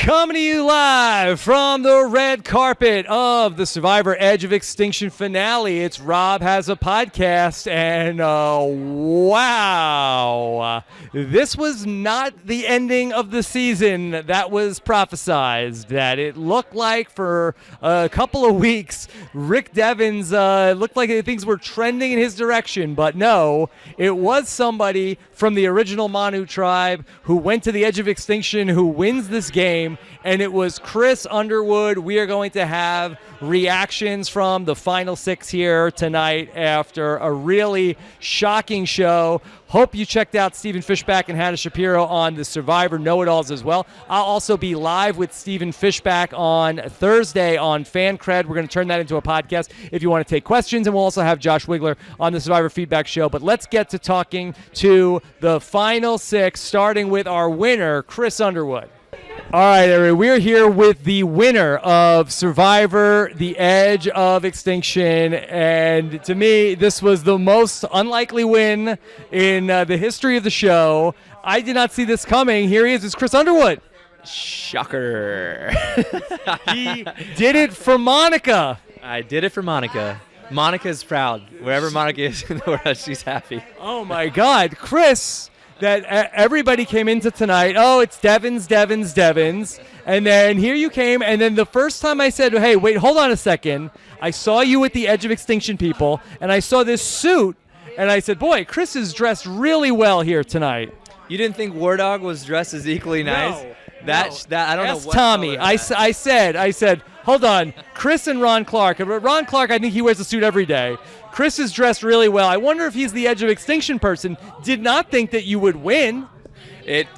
Coming to you live from the red carpet of the Survivor Edge of Extinction finale. It's Rob Has a Podcast, and wow, this was not the ending of the season that was prophesized. That it looked like for a couple of weeks, Rick Devens looked like things were trending in his direction, but no, it was somebody from the original Manu tribe who went to the Edge of Extinction who wins this game, and it was Chris Underwood. We are going to have reactions from the final six here tonight after a really shocking show. Hope you checked out Stephen Fishback and Hannah Shapiro on the Survivor Know-It-Alls as well. I'll also be live with Stephen Fishback on Thursday on Fan Cred. We're going to turn that into a podcast if you want to take questions, and we'll also have Josh Wigler on the Survivor Feedback Show. But let's get to talking to the final six, starting with our winner, Chris Underwood. All right, everybody, we're here with the winner of Survivor, The Edge of Extinction, and to me, this was the most unlikely win in the history of the show. I did not see this coming. Here he is, it's Chris Underwood. Shocker. He did it for Monica. I did it for Monica. Monica's proud. Wherever Monica is in the world, she's happy. Oh, my God. Chris, that everybody came into tonight, oh, it's Devens. And then here you came, and then the first time I said, hey, wait, hold on a second. I saw you at the Edge of Extinction, people, and I saw this suit, and I said, boy, Chris is dressed really well here tonight. You didn't think War Dog was dressed as equally nice? No. That I don't know what. Tommy, I said, hold on, Chris and Ron Clark. Ron Clark, I think he wears a suit every day. Chris is dressed really well. I wonder if he's the Edge of Extinction person. Did not think that you would win.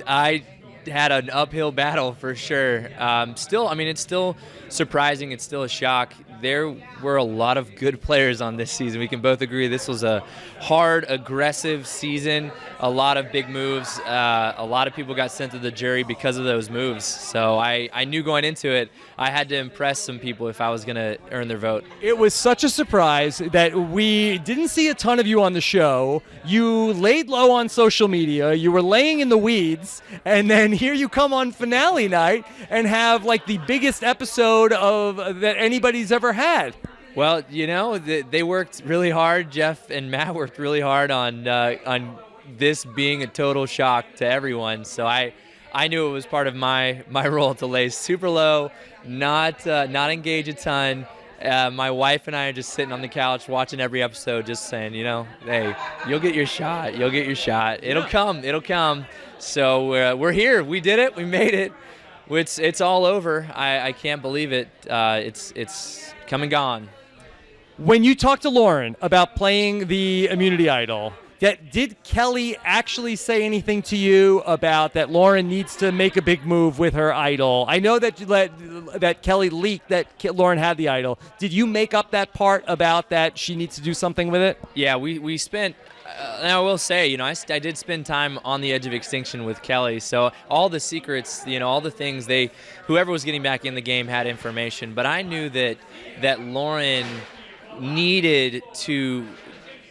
I had an uphill battle for sure. Still, I mean, it's still surprising. It's still a shock. There were a lot of good players on this season. We can both agree this was a hard, aggressive season. A lot of big moves. A lot of people got sent to the jury because of those moves. So I knew going into it, I had to impress some people if I was going to earn their vote. It was such a surprise that we didn't see a ton of you on the show. You laid low on social media. You were laying in the weeds. And then here you come on finale night and have like the biggest episode of that anybody's ever had. Well, you know, they worked really hard. Jeff and Matt worked really hard on this being a total shock to everyone. So I knew it was part of my role to lay super low, not engage a ton. My wife and I are just sitting on the couch watching every episode, just saying, you know, hey, you'll get your shot. It'll come. So we're here. We did it. We made it. It's all over. I can't believe it. It's come and gone. When you talked to Lauren about playing the immunity idol, did Kelly actually say anything to you about that Lauren needs to make a big move with her idol? I know that that Kelly leaked that Lauren had the idol. Did you make up that part about that she needs to do something with it? Yeah, we spent. And I will say, you know, I did spend time on the Edge of Extinction with Kelly, so all the secrets, you know, all the things whoever was getting back in the game had information. But I knew that Lauren needed to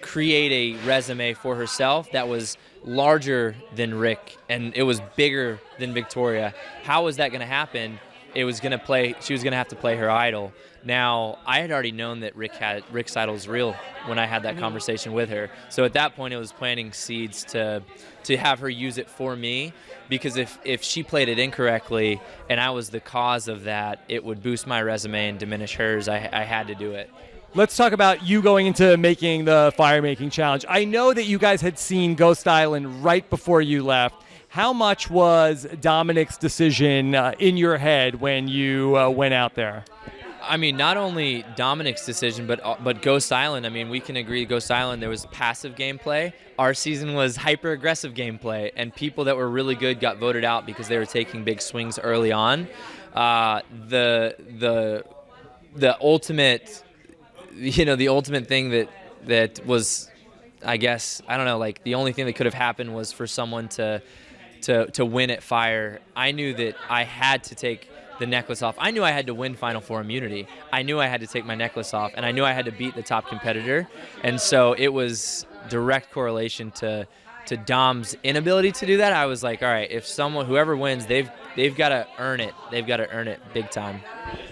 create a resume for herself that was larger than Rick, and it was bigger than Victoria. How was that going to happen? She was going to have to play her idol. Now, I had already known that Rick's idol's real when I had that conversation with her. So at that point, it was planting seeds to have her use it for me, because if she played it incorrectly and I was the cause of that, it would boost my resume and diminish hers. I had to do it. Let's talk about you going into making the fire-making challenge. I know that you guys had seen Ghost Island right before you left. How much was Dominic's decision in your head when you went out there? I mean, not only Dominic's decision, but Ghost Island. I mean, we can agree Ghost Island, there was passive gameplay. Our season was hyper-aggressive gameplay, and people that were really good got voted out because they were taking big swings early on. The ultimate, the ultimate thing that was, I guess, I don't know, like the only thing that could have happened was for someone to win at fire. I knew that I had to take the necklace off. I knew I had to win Final Four immunity. I knew I had to take my necklace off, and I knew I had to beat the top competitor. And so it was direct correlation to Dom's inability to do that. I was like, all right, if whoever wins, they've got to earn it. They've got to earn it big time.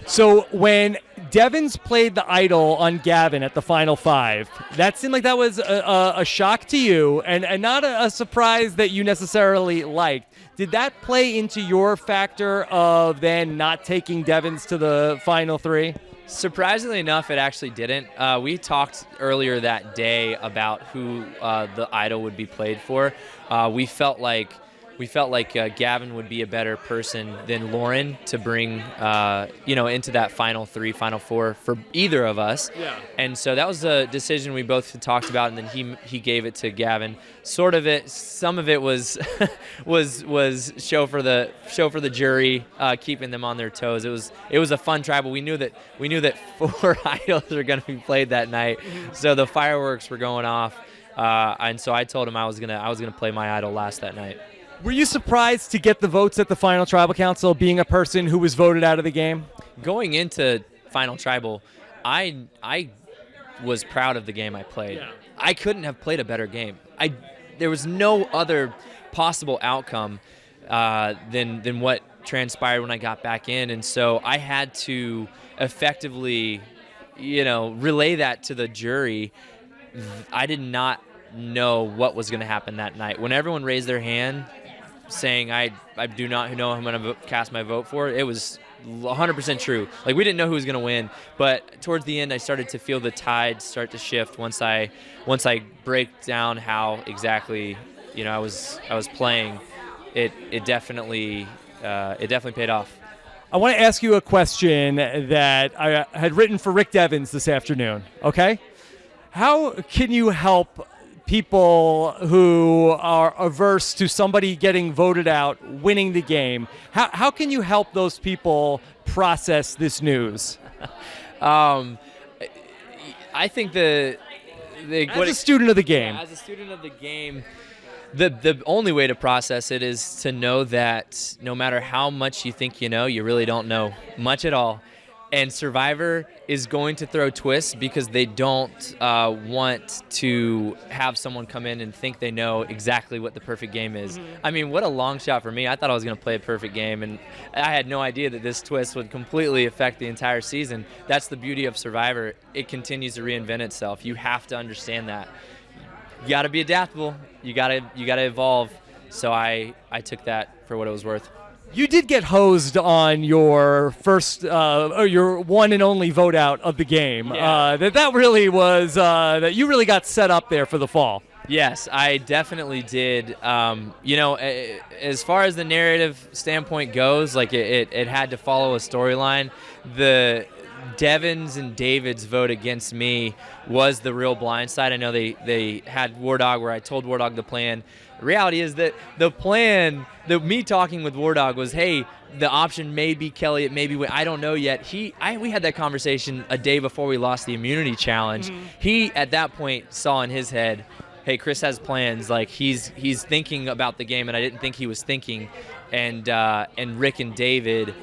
So when Devens played the idol on Gavin at the Final Five, that seemed like that was a shock to you and not a surprise that you necessarily liked. Did that play into your factor of then not taking Devens to the Final Three? Surprisingly enough, it actually didn't. We talked earlier that day about who the idol would be played for. We felt like Gavin would be a better person than Lauren to bring, into that Final Three, Final Four for either of us. Yeah. And so that was a decision we both talked about, and then he gave it to Gavin. Some of it was was show for the jury, keeping them on their toes. It was a fun tribal. We knew that 4 idols are going to be played that night, so the fireworks were going off, and so I told him I was gonna play my idol last that night. Were you surprised to get the votes at the Final Tribal Council, being a person who was voted out of the game? Going into Final Tribal, I was proud of the game I played. Yeah. I couldn't have played a better game. There was no other possible outcome than what transpired when I got back in, and so I had to effectively, relay that to the jury. I did not know what was going to happen that night. When everyone raised their hand saying, I do not know who I'm going to cast my vote for, it was 100% true. Like, we didn't know who was going to win, but towards the end I started to feel the tide start to shift once I break down how exactly I was playing. It definitely paid off. I want to ask you a question that I had written for Rick Devens this afternoon, okay? How can you help people who are averse to somebody getting voted out, winning the game? How can you help those people process this news? I think as a student of the game. As a student of the game, the only way to process it is to know that no matter how much you think you know, you really don't know much at all. And Survivor is going to throw twists because they don't want to have someone come in and think they know exactly what the perfect game is. Mm-hmm. I mean, what a long shot for me. I thought I was going to play a perfect game, and I had no idea that this twist would completely affect the entire season. That's the beauty of Survivor. It continues to reinvent itself. You have to understand that. You got to be adaptable. You got to evolve. So I took that for what it was worth. You did get hosed on your first, or your one and only vote out of the game. Yeah. That really was, that you really got set up there for the fall. Yes, I definitely did. As far as the narrative standpoint goes, like it had to follow a storyline. The Devens and David's vote against me was the real blindside. I know they had War Dog where I told War Dog the plan. The reality is that the plan, me talking with War Dog was, hey, the option may be Kelly, it may be, I don't know yet. We had that conversation a day before we lost the immunity challenge. Mm-hmm. He, at that point, saw in his head, hey, Chris has plans. Like, he's thinking about the game, and I didn't think he was thinking. And Rick and David,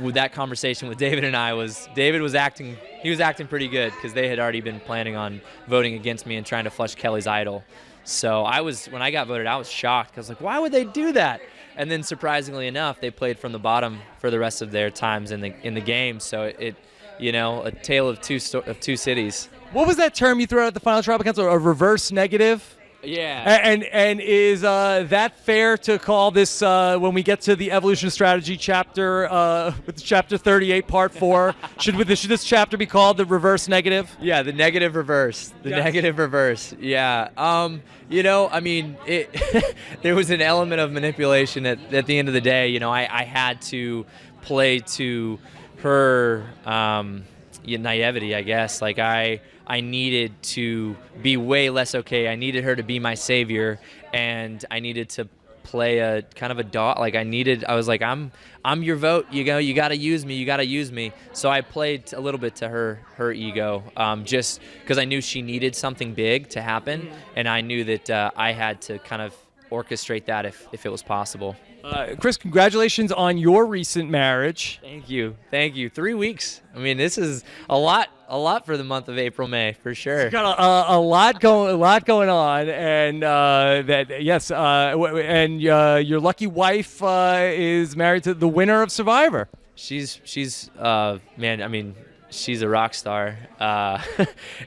with that conversation with David and I, David was acting pretty good because they had already been planning on voting against me and trying to flush Kelly's idol. So when I got voted, I was shocked. I was like, why would they do that? And then surprisingly enough, they played from the bottom for the rest of their times in the game. So a tale of two cities. What was that term you threw out at the Final Tribal Council? A reverse negative? Yeah. And is that fair to call this, when we get to the evolution strategy chapter, with chapter 38, part 4, should this chapter be called the reverse negative? Yeah, the negative reverse. Negative reverse. Yeah. I mean, there was an element of manipulation at the end of the day. I had to play to her naivety, I guess. Like, I needed to be way less okay. I needed her to be my savior, and I needed to play a kind of a dog. Like, I was like, I'm your vote. You got to use me. So I played a little bit to her ego, just because I knew she needed something big to happen, and I knew that I had to kind of orchestrate that if it was possible. Chris, congratulations on your recent marriage. Thank you. 3 weeks. I mean, this is a lot for the month of April, May, for sure. You've got a lot going on, and your lucky wife is married to the winner of Survivor. She's man, I mean, she's a rock star.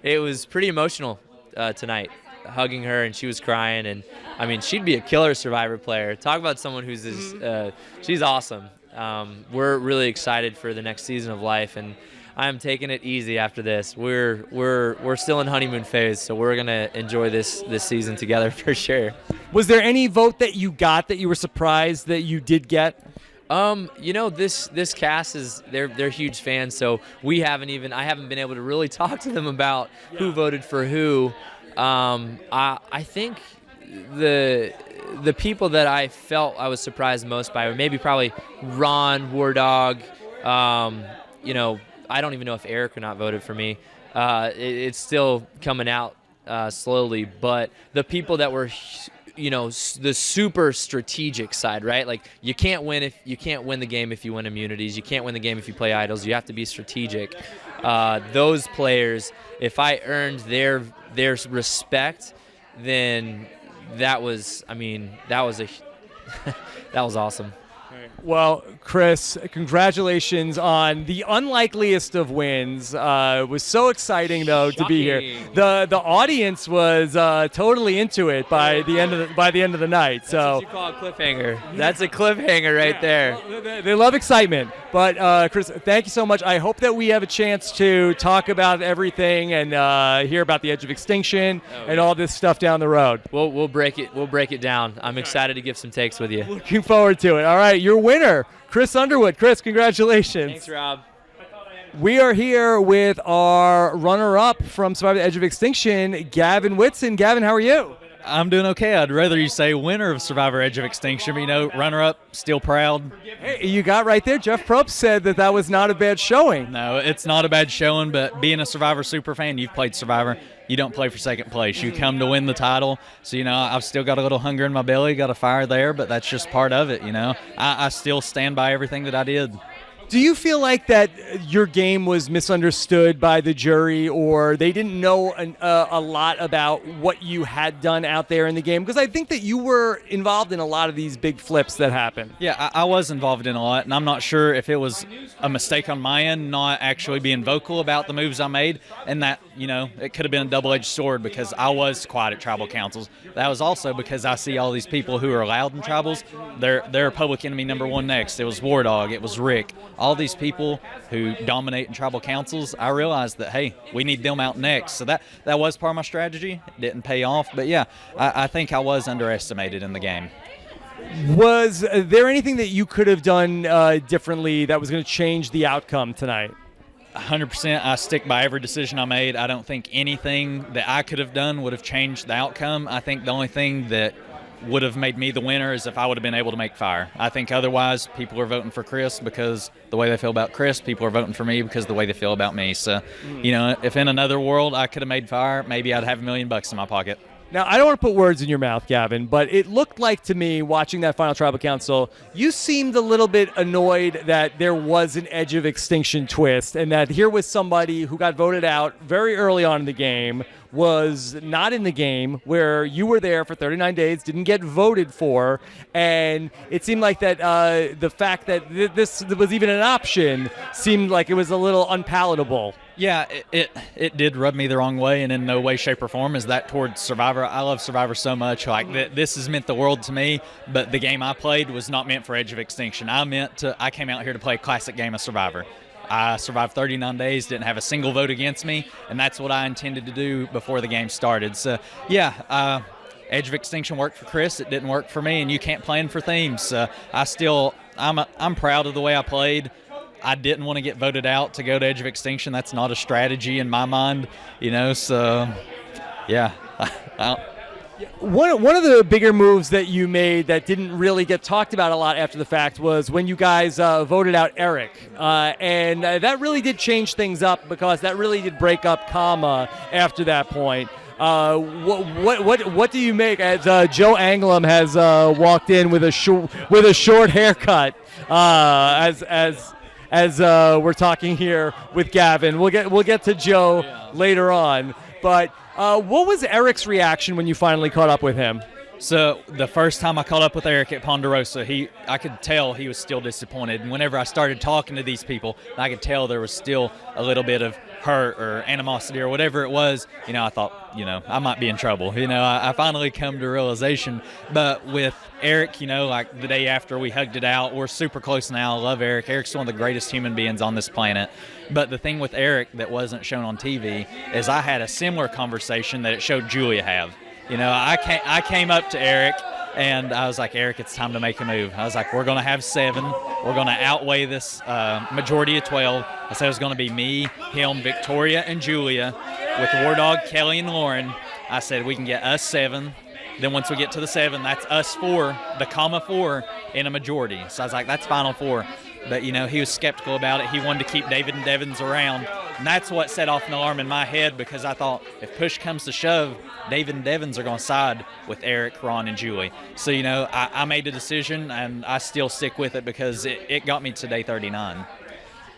It was pretty emotional tonight, hugging her, and she was crying, and I mean, she'd be a killer Survivor player. Talk about someone who's she's awesome. We're really excited for the next season of life, and I'm taking it easy after this. We're still in honeymoon phase, so we're gonna enjoy this season together for sure. Was there any vote that you got that you were surprised that you did get? This cast they're huge fans, so I haven't been able to really talk to them about who voted for who. I think the people that I felt I was surprised most by were probably Ron, War Dog. I don't even know if Eric or not voted for me. It's still coming out slowly, but the people that were the super strategic side, right? Like you can't win the game if you win immunities. You can't win the game if you play idols. You have to be strategic. Those players, if I earned their respect, then that was awesome. Well, Chris, congratulations on the unlikeliest of wins. It was so exciting, though, to be here. The audience was totally into it by the end of the night. That's what you call a cliffhanger. That's a cliffhanger right there. Well, they love excitement. But Chris, thank you so much. I hope that we have a chance to talk about everything and hear about the Edge of Extinction and all this stuff down the road. We'll break it down. I'm excited to give some takes with you. Looking forward to it. All right, your winner, Chris Underwood. Chris, congratulations. Thanks, Rob. We are here with our runner-up from Survivor the Edge of Extinction, Gavin Whitson. Gavin, how are you? I'm doing okay. I'd rather you say winner of Survivor Edge of Extinction, but runner-up, still proud. Hey, you got right there. Jeff Probst said that was not a bad showing. No, it's not a bad showing, but being a Survivor super fan, you've played Survivor, you don't play for second place. You come to win the title. So, I've still got a little hunger in my belly, got a fire there, but that's just part of it, I still stand by everything that I did. Do you feel like that your game was misunderstood by the jury, or they didn't know a lot about what you had done out there in the game? Because I think that you were involved in a lot of these big flips that happened. Yeah, I was involved in a lot, and I'm not sure if it was a mistake on my end not actually being vocal about the moves I made, and that, it could have been a double-edged sword because I was quiet at tribal councils. That was also because I see all these people who are loud in tribals. They're public enemy number one next. It was War Dog. It was Rick. All these people who dominate in tribal councils, I realized that, hey, we need them out next. So that was part of my strategy. It didn't pay off. But, yeah, I think I was underestimated in the game. Was there anything that you could have done differently that was going to change the outcome tonight? 100%. I stick by every decision I made. I don't think anything that I could have done would have changed the outcome. I think the only thing that would have made me the winner is if I would have been able to make fire. I think otherwise people are voting for Chris because the way they feel about Chris. People are voting for me because the way they feel about me. So, if in another world I could have made fire, maybe I'd have $1 million in my pocket. Now, I don't want to put words in your mouth, Gavin, but it looked like to me, watching that final tribal council, you seemed a little bit annoyed that there was an Edge of Extinction twist and that here was somebody who got voted out very early on in the game, was not in the game, where you were there for 39 days, didn't get voted for, and it seemed like that the fact that this was even an option seemed like it was a little unpalatable. Yeah, it did rub me the wrong way, and in no way, shape, or form is that towards Survivor. I love Survivor so much. This has meant the world to me, but the game I played was not meant for Edge of Extinction. I came out here to play a classic game of Survivor. I survived 39 days, didn't have a single vote against me, and that's what I intended to do before the game started. So, yeah, Edge of Extinction worked for Chris. It didn't work for me, and you can't plan for themes. I'm proud of the way I played. I didn't want to get voted out to go to Edge of Extinction. That's not a strategy in my mind, so, yeah. One of the bigger moves that you made that didn't really get talked about a lot after the fact was when you guys voted out Eric. And that really did change things up because that really did break up Kama after that point. What do you make as Joe Anglim has walked in with a short haircut as we're talking here with Gavin. We'll get to Joe later on. But what was Eric's reaction when you finally caught up with him? So the first time I caught up with Eric at Ponderosa, I could tell he was still disappointed. And whenever I started talking to these people, I could tell there was still a little bit of hurt or animosity or whatever it was. I thought, I might be in trouble. I finally come to realization. But with Eric, like the day after we hugged it out, we're super close now. I love Eric. Eric's one of the greatest human beings on this planet. But the thing with Eric that wasn't shown on TV is I had a similar conversation that it showed Julia have. I came up to Eric and I was like, Eric, it's time to make a move. I was like, we're going to have 7. We're going to outweigh this majority of 12. I said it was going to be me, him, Victoria, and Julia with War Dog, Kelly, and Lauren. I said we can get us 7. Then once we get to the 7, that's us 4, the comma 4 in a majority. So I was like, that's final 4. But, he was skeptical about it. He wanted to keep David and Devens around. And that's what set off an alarm in my head because I thought if push comes to shove, David and Devens are going to side with Eric, Ron, and Julie. So, I made a decision, and I still stick with it because it got me to day 39.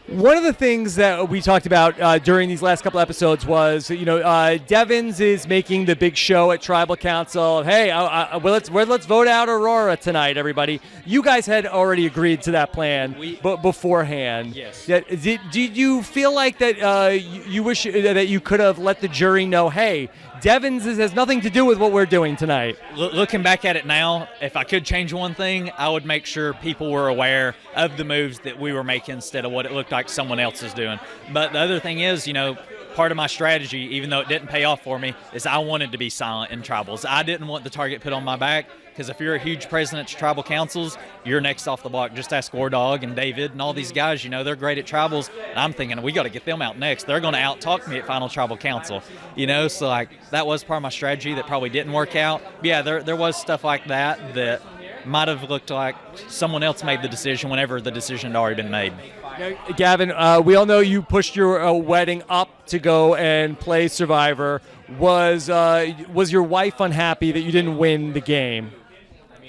One of the things that we talked about during these last couple episodes was, Devens is making the big show at Tribal Council. Hey, let's vote out Aurora tonight, everybody. You guys had already agreed to that plan beforehand. Yes. Did you feel like that you wish that you could have let the jury know, hey, Devens has nothing to do with what we're doing tonight? Looking back at it now, if I could change one thing, I would make sure people were aware of the moves that we were making instead of what it looked like someone else is doing. But the other thing is, part of my strategy, even though it didn't pay off for me, is I wanted to be silent in tribals. I didn't want the target put on my back because if you're a huge president to tribal councils, you're next off the block. Just ask War Dog and David and all these guys, they're great at tribals. And I'm thinking, we got to get them out next. They're going to out-talk me at Final Tribal Council. So that was part of my strategy that probably didn't work out. But yeah, there was stuff like that might have looked like someone else made the decision whenever the decision had already been made. Gavin, we all know you pushed your wedding up to go and play Survivor. Was your wife unhappy that you didn't win the game?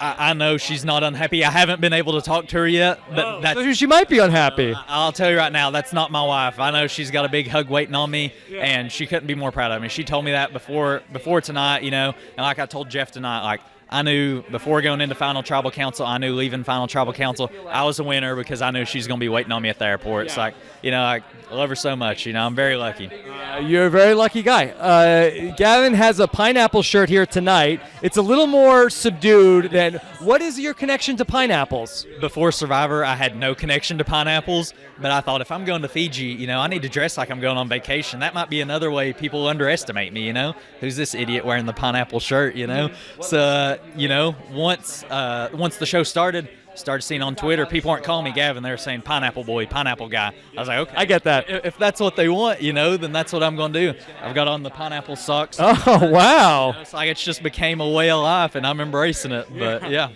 I know she's not unhappy. I haven't been able to talk to her yet. But so she might be unhappy. I'll tell you right now, that's not my wife. I know she's got a big hug waiting on me, and she couldn't be more proud of me. She told me that before tonight, and like I told Jeff tonight, I knew before going into Final Tribal Council, I knew leaving Final Tribal Council, I was a winner because I knew she's going to be waiting on me at the airport. It's I love her so much. I'm very lucky. You're a very lucky guy. Gavin has a pineapple shirt here tonight. It's a little more subdued than. What is your connection to pineapples? Before Survivor, I had no connection to pineapples, but I thought if I'm going to Fiji, I need to dress like I'm going on vacation. That might be another way people underestimate me, Who's this idiot wearing the pineapple shirt, So, once the show started seeing on Twitter, people aren't calling me Gavin. They're saying pineapple boy, pineapple guy. I was like, okay. I get that. If that's what they want, then that's what I'm going to do. I've got on the pineapple socks. Oh, wow. It's just became a way of life, and I'm embracing it. But, yeah.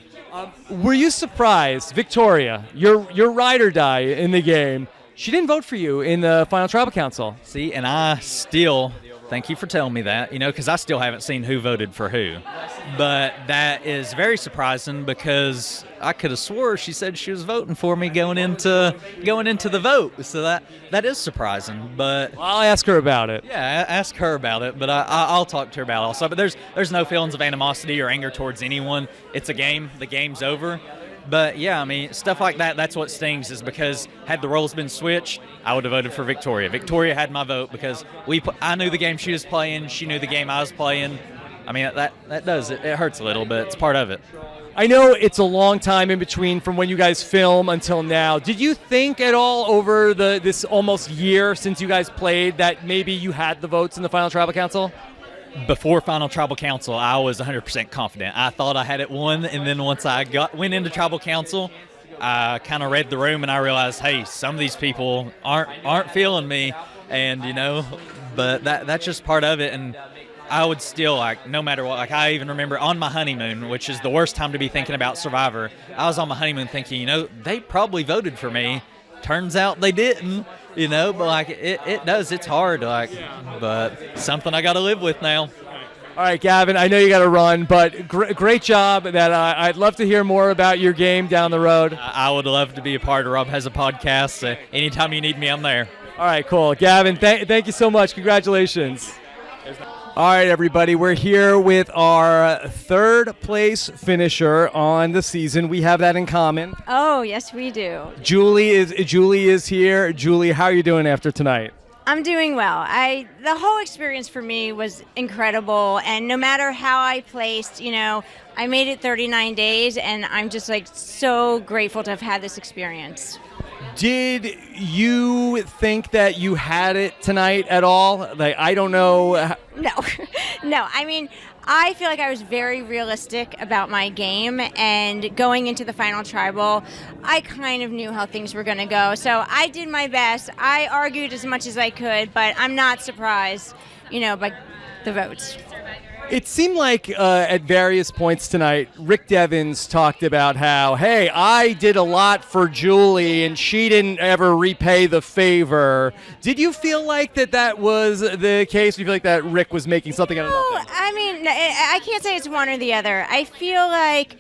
Were you surprised, Victoria, your ride or die in the game, she didn't vote for you in the Final Tribal Council? See, and I still... Thank you for telling me that, because I still haven't seen who voted for who. But that is very surprising because I could have swore she said she was voting for me going into the vote. So that is surprising. But well, I'll ask her about it. Yeah, ask her about it. But I'll talk to her about it also. But there's no feelings of animosity or anger towards anyone. It's a game. The game's over. But, yeah, stuff like that, that's what stings is because had the roles been switched, I would have voted for Victoria. Victoria had my vote because I knew the game she was playing. She knew the game I was playing. That does. It hurts a little, but it's part of it. I know it's a long time in between from when you guys film until now. Did you think at all over this almost year since you guys played that maybe you had the votes in the Final Tribal Council? Before Final Tribal Council, I was 100% confident. I thought I had it won, and then once I went into Tribal Council, I kind of read the room and I realized, hey, some of these people aren't feeling me, and but that's just part of it. And I would still no matter what. I even remember on my honeymoon, which is the worst time to be thinking about Survivor. I was on my honeymoon thinking, they probably voted for me. Turns out they didn't. But it does. It's hard, but something I got to live with now. All right, Gavin, I know you got to run, but great job. That I'd love to hear more about your game down the road. I would love to be a part of Rob Has a Podcast. Anytime you need me, I'm there. All right, cool. Gavin, thank you so much. Congratulations. All right, everybody, we're here with our third place finisher on the season. We have that in common. Oh, yes, we do. Julie is here. Julie, how are you doing after tonight? I'm doing well. The whole experience for me was incredible, and no matter how I placed, I made it 39 days, and I'm just so grateful to have had this experience. Did you think that you had it tonight at all? I don't know. No. I mean, I feel like I was very realistic about my game, and going into the final tribal, I kind of knew how things were going to go. So I did my best. I argued as much as I could, but I'm not surprised, by the votes. It seemed like at various points tonight, Rick Devens talked about how, hey, I did a lot for Julie and she didn't ever repay the favor. Did you feel like that was the case? Do you feel like that Rick was making something out of nothing? I mean, I can't say it's one or the other. I feel like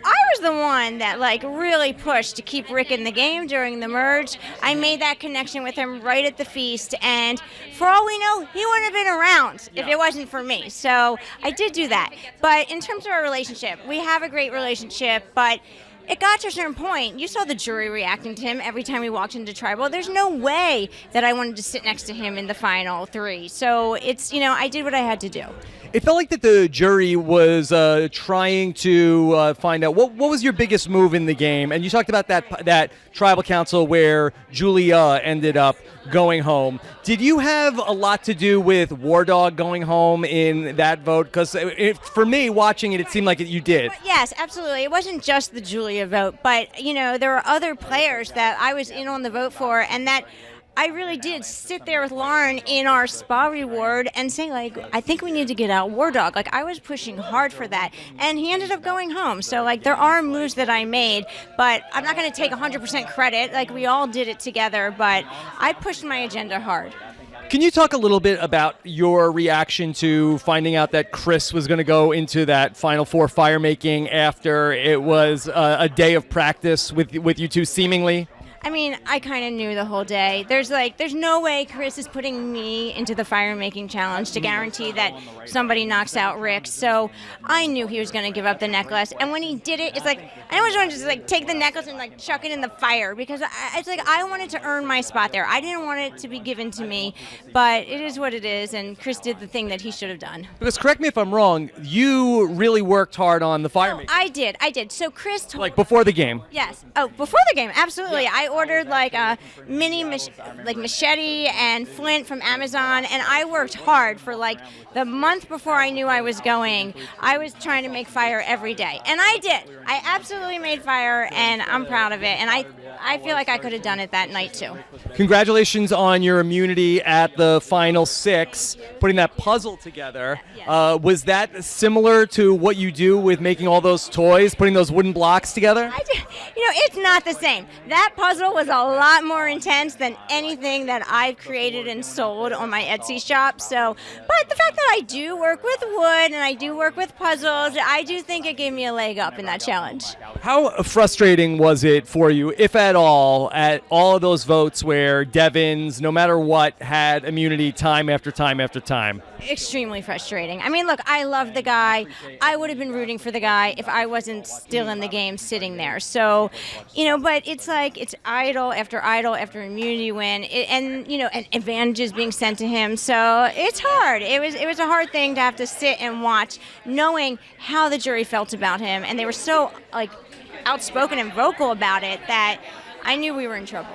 I was the one that really pushed to keep Rick in the game during the merge. I made that connection with him right at the feast, and for all we know, he wouldn't have been around if it wasn't for me. So I did do that. But in terms of our relationship, we have a great relationship, but it got to a certain point. You saw the jury reacting to him every time we walked into tribal. There's no way that I wanted to sit next to him in the final three. So it's, I did what I had to do. It felt like that the jury was trying to find out what was your biggest move in the game, and you talked about that tribal council where Julia ended up going home. Did you have a lot to do with War Dog going home in that vote? Because for me, watching it, it seemed like you did. Yes, absolutely. It wasn't just the Julia vote, but there were other players that I was in on the vote for, and that I really did sit there with Lauren in our spa reward and say, I think we need to get out War Dog. I was pushing hard for that, and he ended up going home. So, there are moves that I made, but I'm not going to take 100% credit. We all did it together, but I pushed my agenda hard. Can you talk a little bit about your reaction to finding out that Chris was going to go into that Final Four fire making after it was a day of practice with you two seemingly? I mean, I kind of knew the whole day. There's no way Chris is putting me into the fire-making challenge to guarantee that somebody knocks out Rick. So I knew he was going to give up the necklace. And when he did it, it's I always wanted to just take the necklace and chuck it in the fire, because I wanted to earn my spot there. I didn't want it to be given to me, but it is what it is. And Chris did the thing that he should have done. Because correct me if I'm wrong, you really worked hard on the fire making. I did. So Chris told before the game. Yes. Oh, before the game, absolutely. Yeah. I ordered a mini machete and flint from Amazon, and I worked hard for the month before I knew I was going. I was trying to make fire every day, and I did. I absolutely made fire, and I'm proud of it, and I feel like I could have done it that night too. Congratulations on your immunity at the final six, putting that puzzle together. Yes. Was that similar to what you do with making all those toys, putting those wooden blocks together? I did. It's not the same. That puzzle was a lot more intense than anything that I've created and sold on my Etsy shop. So, but the fact that I do work with wood and I do work with puzzles, I do think it gave me a leg up in that challenge. How frustrating was it for you, if at all, at all of those votes where Devens, no matter what, had immunity time after time after time? Extremely frustrating. I mean, look, I love the guy. I would have been rooting for the guy if I wasn't still in the game sitting there. So, but it's it's idol after immunity win, and advantages being sent to him. So it's hard. It was a hard thing to have to sit and watch, knowing how the jury felt about him, and they were so outspoken and vocal about it that I knew we were in trouble.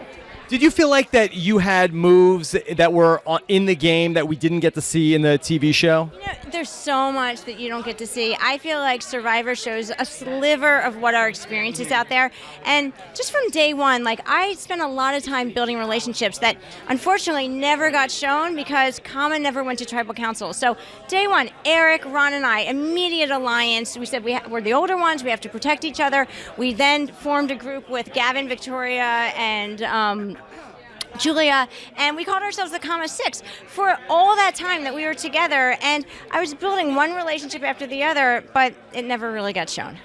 Did you feel like that you had moves that were in the game that we didn't get to see in the TV show? There's so much that you don't get to see. I feel like Survivor shows a sliver of what our experience is out there. And just from day one, I spent a lot of time building relationships that unfortunately never got shown because Common never went to tribal council. So day one, Eric, Ron, and I, immediate alliance. We said we're the older ones. We have to protect each other. We then formed a group with Gavin, Victoria, and Julia, and we called ourselves the Comma Six for all that time that we were together. And I was building one relationship after the other, but it never really got shown.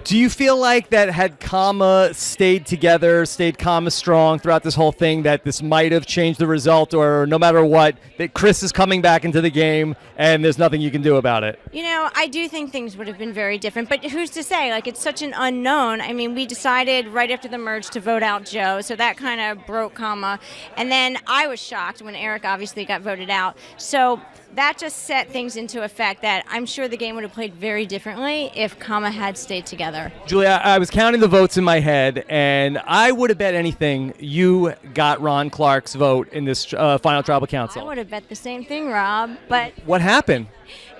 Do you feel like that had Comma stayed together, stayed Comma strong throughout this whole thing, that this might have changed the result, or no matter what, that Chris is coming back into the game and there's nothing you can do about it? You know, I do think things would have been very different, but who's to say? Like, it's such an unknown. I mean, we decided right after the merge to vote out Joe, so that kind of broke Comma. And then I was shocked when Eric obviously got voted out. So that just set things into effect that I'm sure the game would have played very differently if Comma had stayed together. Julia, I was counting the votes in my head, and I would have bet anything you got Ron Clark's vote in this final tribal council. I would have bet the same thing, Rob, but What happened?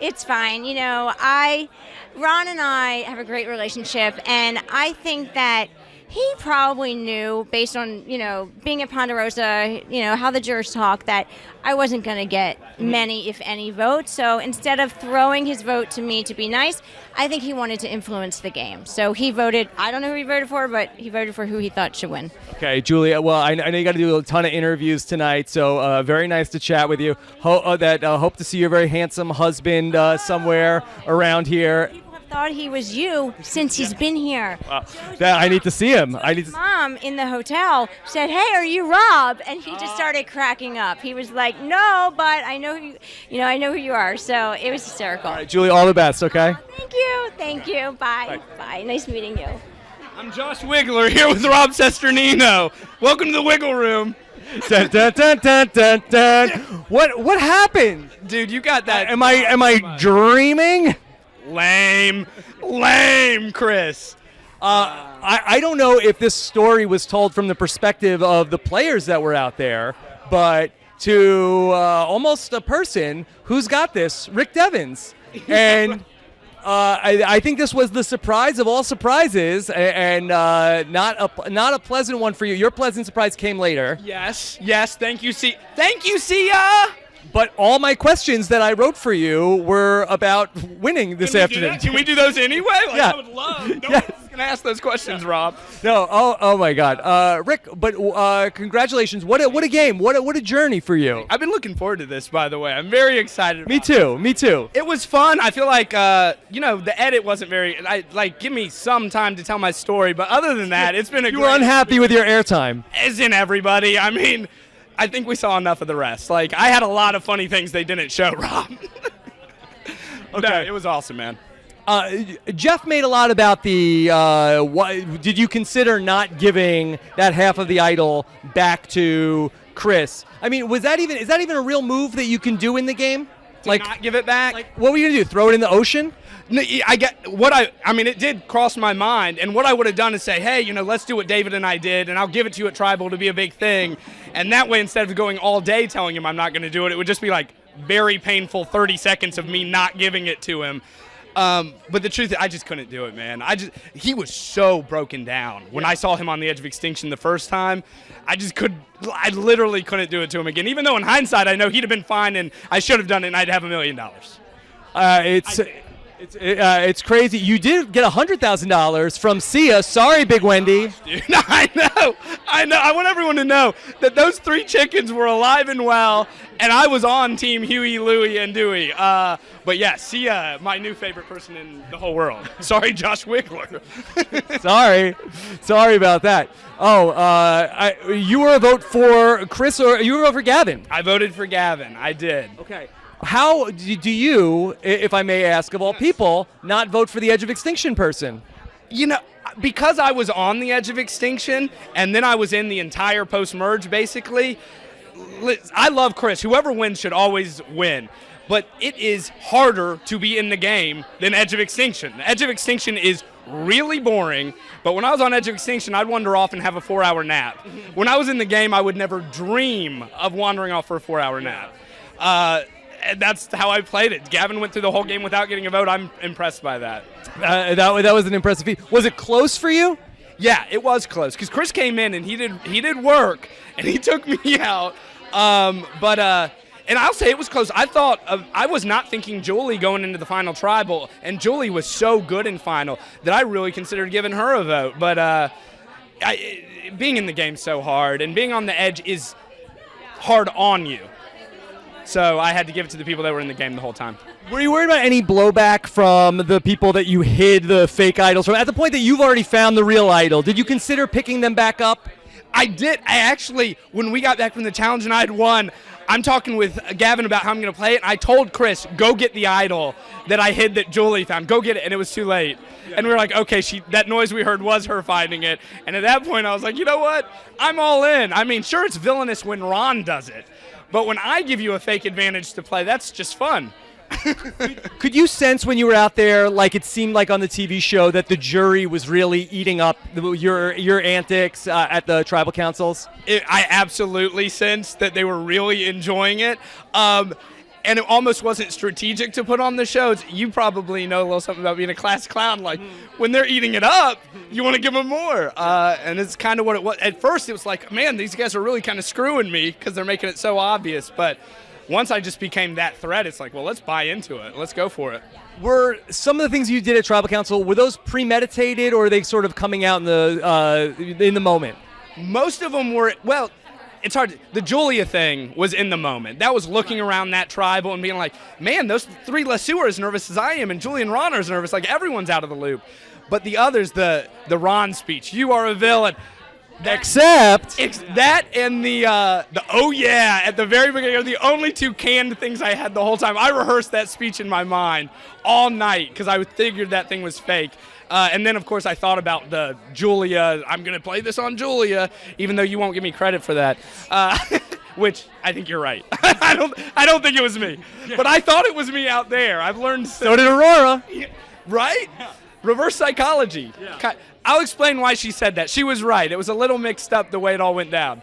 it's fine. You know, Ron and I have a great relationship, and I think that he probably knew, based on, you know, being at Ponderosa, you know, how the jurors talk, that I wasn't going to get many, if any, votes. So instead of throwing his vote to me to be nice, I think he wanted to influence the game. So he voted, I don't know who he voted for, but he voted for who he thought should win. Okay, Julia, well, I know you got to do a ton of interviews tonight, so very nice to chat with you. Hope to see your very handsome husband somewhere around here. Thought he was you since he's been here. I need to see him. Mom in the hotel said, "Hey, are you Rob?" And he just started cracking up. He was like, "No, but I know who I know who you are." So it was hysterical. All right, Julie, all the best. Okay. Thank you. Bye. Bye. Nice meeting you. I'm Josh Wiggler here with Rob Cesternino. Welcome to the Wiggle Room. Dun, dun, dun, dun, dun, dun. What happened? Dude, you got that. Am I dreaming? Lame, Chris. I don't know if this story was told from the perspective of the players that were out there, but to almost a person who's got this, Rick Devens. And I think this was the surprise of all surprises, and not a pleasant one for you. Your pleasant surprise came later. Yes. Thank you, Sia. But all my questions that I wrote for you were about winning this afternoon. Can we do those anyway? Yeah. I would love. No one's going to ask those questions, Rob. No. Oh my God. Rick, but congratulations. What a game. What a journey for you. I've been looking forward to this, by the way. I'm very excited. Me too. It was fun. I feel like, the edit wasn't very, give me some time to tell my story. But other than that, it's been You were unhappy with your airtime. As in everybody. I mean, I think we saw enough of the rest. Like, I had a lot of funny things they didn't show, Rob. Okay. No, it was awesome, man. Jeff made a lot about the. Did you consider not giving that half of the idol back to Chris? I mean, is that even a real move that you can do in the game? To not give it back? What were you gonna do? Throw it in the ocean? No, it did cross my mind, and what I would have done is say, hey, let's do what David and I did, and I'll give it to you at Tribal to be a big thing. And that way, instead of going all day telling him I'm not going to do it, it would just be like very painful 30 seconds of me not giving it to him. But the truth is, I just couldn't do it, man. He was so broken down. When I saw him on the edge of extinction the first time, I literally couldn't do it to him again. Even though in hindsight, I know he'd have been fine and I should have done it and I'd have $1 million. It's crazy. You did get $100,000 from Sia. Sorry, Big Wendy. Dude, I know. I want everyone to know that those 3 chickens were alive and well, and I was on Team Huey, Louie, and Dewey. But yeah, Sia, my new favorite person in the whole world. Sorry, Josh Wiggler. Sorry about that. You were a vote for Chris, or you were a vote for Gavin? I voted for Gavin. I did. Okay. How do you, if I may ask, of all people, not vote for the Edge of Extinction person? Because I was on the Edge of Extinction, and then I was in the entire post-merge, basically, I love Chris. Whoever wins should always win. But it is harder to be in the game than Edge of Extinction. The Edge of Extinction is really boring, but when I was on Edge of Extinction, I'd wander off and have a 4-hour nap. When I was in the game, I would never dream of wandering off for a 4-hour nap. And that's how I played it. Gavin went through the whole game without getting a vote. I'm impressed by that. That was an impressive feat. Was it close for you? Yeah, it was close because Chris came in and he did work and he took me out. And I'll say it was close. I was not thinking Julie going into the final tribal, and Julie was so good in final that I really considered giving her a vote. But being in the game so hard and being on the edge is hard on you. So I had to give it to the people that were in the game the whole time. Were you worried about any blowback from the people that you hid the fake idols from? At the point that you've already found the real idol, did you consider picking them back up? I did. I actually, when we got back from the challenge and I had won, I'm talking with Gavin about how I'm going to play it. And I told Chris, go get the idol that I hid that Julie found. Go get it. And it was too late. And we were like, okay, that noise we heard was her finding it. And at that point, I was like, you know what? I'm all in. I mean, sure, it's villainous when Ron does it. But when I give you a fake advantage to play, that's just fun. Could you sense when you were out there, like it seemed like on the TV show, that the jury was really eating up your antics at the tribal councils? I absolutely sensed that they were really enjoying it. And it almost wasn't strategic to put on the shows. You probably know a little something about being a class clown. Like, when they're eating it up, you want to give them more. And it's kind of what it was. At first, it was like, man, these guys are really kind of screwing me because they're making it so obvious. But once I just became that threat, it's like, well, let's buy into it. Let's go for it. Were some of the things you did at Tribal Council, were those premeditated, or are they sort of coming out in the moment? Most of them were, well, it's hard. The Julia thing was in the moment. That was looking around that tribal and being like, man, those three Lesueur are as nervous as I am, and Julie and Ron are as nervous. Like, everyone's out of the loop. But the others, the Ron speech, you are a villain. Except that and the oh yeah at the very beginning are the only two canned things I had the whole time. I rehearsed that speech in my mind all night because I figured that thing was fake. And then, of course, I thought about the Julia. I'm going to play this on Julia, even though you won't give me credit for that. Which I think you're right. I don't think it was me. But I thought it was me out there. I've learned. So did Aurora. Right? Reverse psychology. Yeah. I'll explain why she said that. She was right. It was a little mixed up the way it all went down.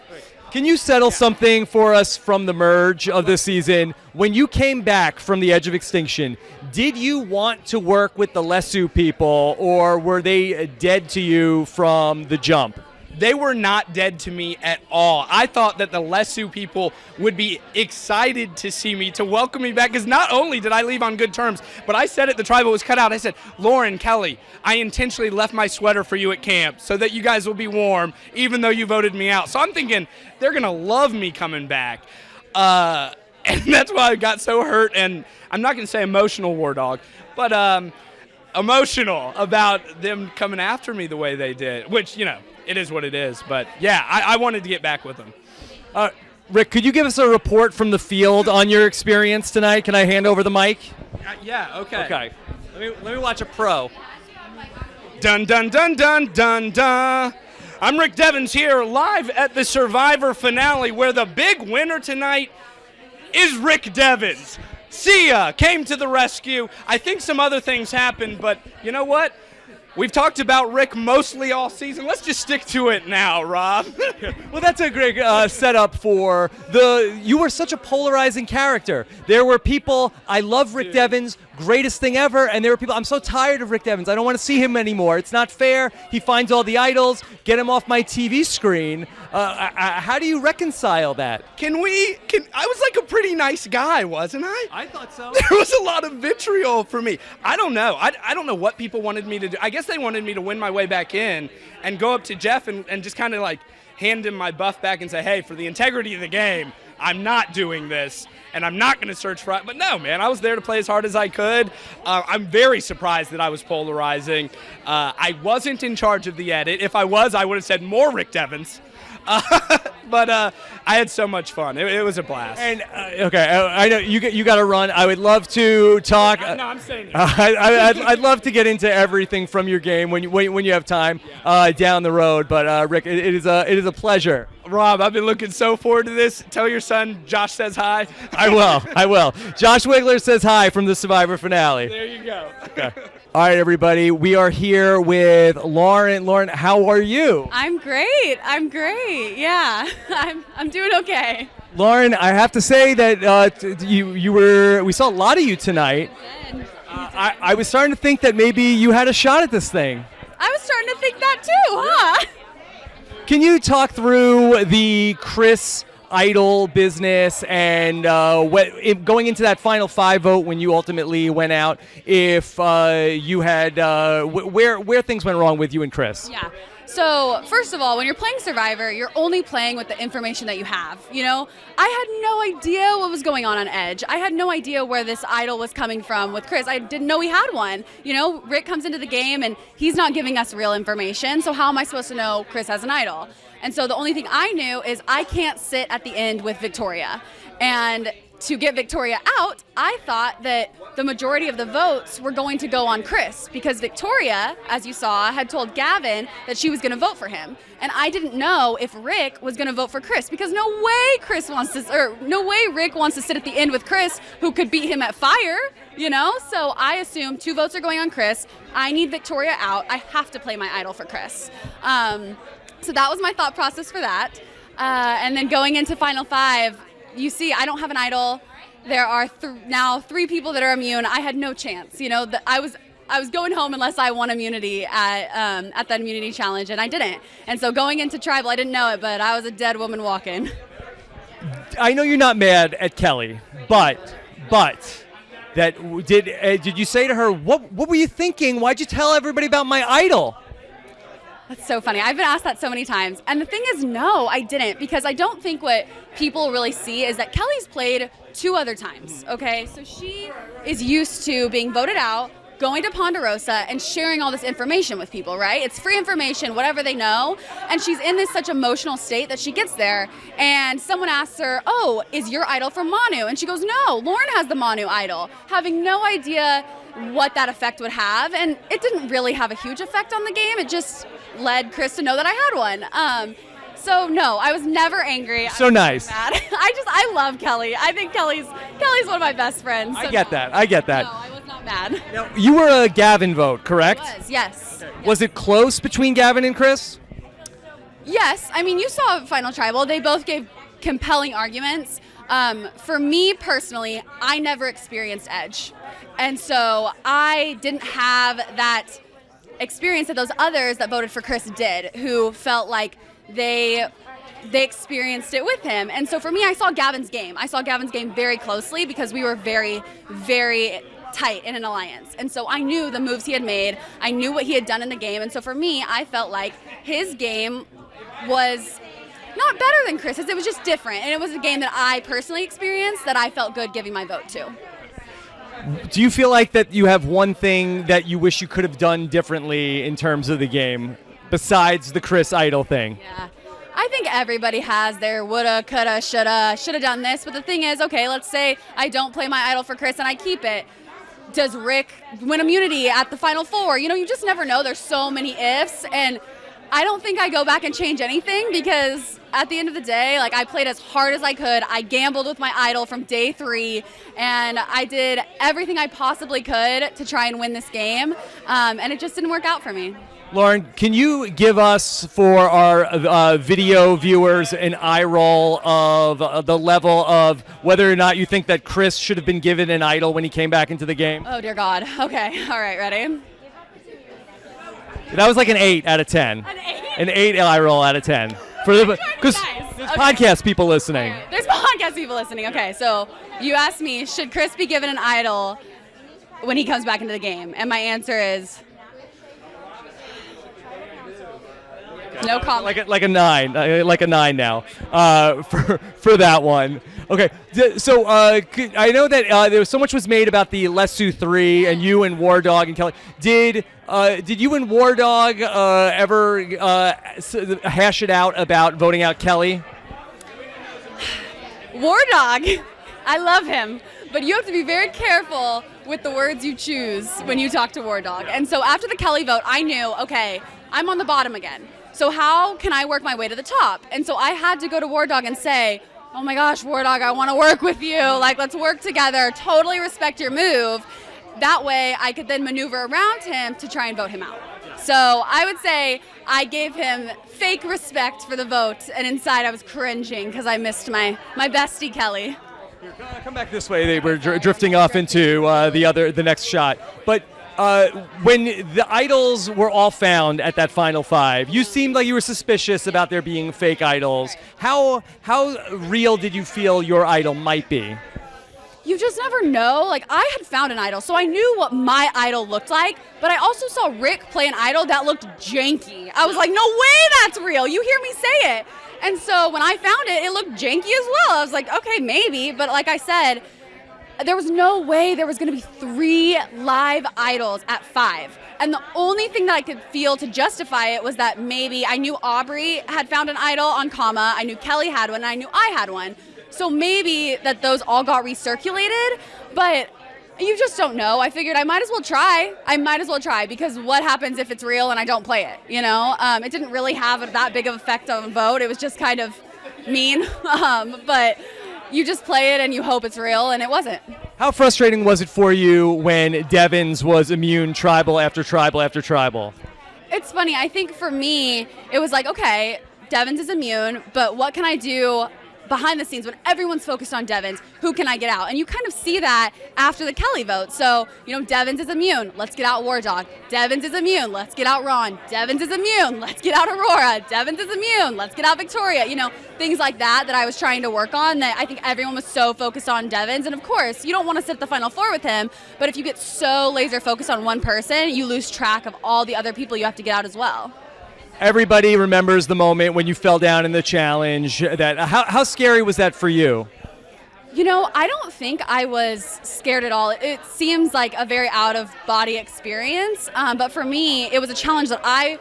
Can you settle something for us from the merge of this season? When you came back from the edge of extinction, did you want to work with the Lesu people, or were they dead to you from the jump? They were not dead to me at all. I thought that the Lesu people would be excited to see me, to welcome me back, because not only did I leave on good terms, but I said at the tribal was cut out, I said, Lauren, Kelly, I intentionally left my sweater for you at camp so that you guys will be warm, even though you voted me out. So I'm thinking they're going to love me coming back. And that's why I got so hurt, and I'm not going to say emotional, War Dog, but emotional about them coming after me the way they did, which, you know, it is what it is. But, yeah, I wanted to get back with them. Rick, could you give us a report from the field on your experience tonight? Can I hand over the mic? Yeah, okay. Okay. Let me watch a pro. Dun, dun, dun, dun, dun, dun. I'm Rick Devens here live at the Survivor finale, where the big winner tonight is Rick Devens. Sia came to the rescue. I think some other things happened, but you know what? We've talked about Rick mostly all season. Let's just stick to it now, Rob. Well, that's a great setup for you were such a polarizing character. There were people, I love Rick Devens, greatest thing ever, and there were people, I'm so tired of Rick Devens. I don't want to see him anymore. It's not fair. He finds all the idols. Get him off my TV screen. How do you reconcile that? I was like a pretty nice guy, wasn't I? I thought so. There was a lot of vitriol for me. I don't know. I don't know what people wanted me to do. I guess they wanted me to win my way back in and go up to Jeff and just kind of like hand him my buff back and say, hey, for the integrity of the game, I'm not doing this, and I'm not going to search for it. But no, man, I was there to play as hard as I could. I'm very surprised that I was polarizing. I wasn't in charge of the edit. If I was, I would have said more Rick Devens. But I had so much fun. It was a blast. And okay, I know you got to run. I would love to talk. No, I'm saying it. I'd love to get into everything from your game when you have time down the road. But Rick, it is a pleasure. Rob, I've been looking so forward to this. Tell your son Josh says hi. I will. Josh Wigler says hi from the Survivor finale. There you go. Okay. All right, everybody. We are here with Lauren. Lauren, how are you? I'm great. Yeah, I'm doing okay. Lauren, I have to say that we saw a lot of you tonight. I was starting to think that maybe you had a shot at this thing. I was starting to think that too, huh? Can you talk through the Chris idol business and going into that final 5 vote when you ultimately went out, if you had where things went wrong with you and Chris? Yeah. So first of all, when you're playing Survivor, you're only playing with the information that you have. You know, I had no idea what was going on Edge. I had no idea where this idol was coming from with Chris. I didn't know he had one. You know, Rick comes into the game and he's not giving us real information. So how am I supposed to know Chris has an idol? And so the only thing I knew is I can't sit at the end with Victoria. And to get Victoria out, I thought that the majority of the votes were going to go on Chris because Victoria, as you saw, had told Gavin that she was going to vote for him. And I didn't know if Rick was going to vote for Chris because no way Rick wants to sit at the end with Chris, who could beat him at fire, you know? So I assumed 2 votes are going on Chris. I need Victoria out. I have to play my idol for Chris. So that was my thought process for that. And then going into Final 5, you see, I don't have an idol. There are now 3 people that are immune. I had no chance. You know, I was going home unless I won immunity at that immunity challenge, and I didn't. And so going into tribal, I didn't know it, but I was a dead woman walking. I know you're not mad at Kelly, but did you say to her, what were you thinking? Why'd you tell everybody about my idol? That's so funny. I've been asked that so many times. And the thing is, no, I didn't, because I don't think what people really see is that Kelly's played 2 other times, okay? So she is used to being voted out, going to Ponderosa, and sharing all this information with people, right? It's free information, whatever they know. And she's in this such emotional state that she gets there, and someone asks her, oh, is your idol from Manu? And she goes, no, Lauren has the Manu idol, having no idea what that effect would have. And it didn't really have a huge effect on the game. It just led Chris to know that I had one. So no, I was never angry. So nice. Mad. I love Kelly. I think Kelly's one of my best friends. So I get that. No, I was not mad. Now, you were a Gavin vote, correct? I was, yes. Was it close between Gavin and Chris? Yes. I mean, you saw Final Tribal. They both gave compelling arguments. For me personally, I never experienced Edge. And so I didn't have that experience that those others that voted for Chris did, who felt like they experienced it with him. And so for me, I saw Gavin's game. I saw Gavin's game very closely because we were very, very tight in an alliance. And so I knew the moves he had made. I knew what he had done in the game. And so for me, I felt like his game was not better than Chris's. It was just different. And it was a game that I personally experienced that I felt good giving my vote to. Do you feel like that you have one thing that you wish you could have done differently in terms of the game besides the Chris idol thing? Yeah. I think everybody has their woulda, coulda, shoulda done this. But the thing is, okay, let's say I don't play my idol for Chris and I keep it. Does Rick win immunity at the Final 4? You know, you just never know. There's so many ifs. And I don't think I go back and change anything because at the end of the day, like, I played as hard as I could. I gambled with my idol from day 3, and I did everything I possibly could to try and win this game, and it just didn't work out for me. Lauren, can you give us, for our video viewers, an eye roll of the level of whether or not you think that Chris should have been given an idol when he came back into the game? Oh, dear God. Okay. All right. Ready? That was like an 8 out of 10. An 8? An 8 eye roll out of 10. Because there's podcast people listening. Right. There's podcast people listening. Okay, so you asked me, should Chris be given an idol when he comes back into the game? And my answer is no comment. Like a 9 now for that one. Okay, so I know that there was so much was made about the Lesu 3 and you and War Dog and Kelly. Did you and War Dog ever hash it out about voting out Kelly? War Dog, I love him, but you have to be very careful with the words you choose when you talk to War Dog. And so after the Kelly vote, I knew, okay, I'm on the bottom again. So how can I work my way to the top? And so I had to go to War Dog and say, oh my gosh, War Dog, I want to work with you. Like, let's work together. Totally respect your move. That way I could then maneuver around him to try and vote him out. So I would say I gave him fake respect for the vote, and inside I was cringing because I missed my bestie Kelly. Come back this way. They were drifting off into the next shot. But when the idols were all found at that Final 5, you seemed like you were suspicious about there being fake idols. How real did you feel your idol might be? you just never know. Like, I had found an idol, so I knew what my idol looked like, but I also saw Rick play an idol that looked janky. I was like, no way that's real. You hear me say it. And so when I found it, it looked janky as well. I was like, okay, maybe. But like I said, there was no way there was going to be 3 live idols at 5. And the only thing that I could feel to justify it was that maybe I knew Aubrey had found an idol on Comma, I knew Kelly had one, and I knew I had one. So maybe that those all got recirculated, but you just don't know. I figured I might as well try because what happens if it's real and I don't play it, you know? It didn't really have that big of effect on the vote. It was just kind of mean, but you just play it and you hope it's real, and it wasn't. How frustrating was it for you when Devens was immune tribal after tribal after tribal? It's funny. I think for me, it was like, okay, Devens is immune, but what can I do behind the scenes when everyone's focused on Devens? Who can I get out? And you kind of see that after the Kelly vote. So, you know, Devens is immune. Let's get out War Dog. Devens is immune. Let's get out Ron. Devens is immune. Let's get out Aurora. Devens is immune. Let's get out Victoria. You know, things like that I was trying to work on, that I think everyone was so focused on Devens. And of course, you don't want to sit the Final Four with him, but if you get so laser focused on one person, you lose track of all the other people you have to get out as well. Everybody remembers the moment when you fell down in the challenge. How scary was that for you? You know, I don't think I was scared at all. It seems like a very out-of-body experience, but for me, it was a challenge that I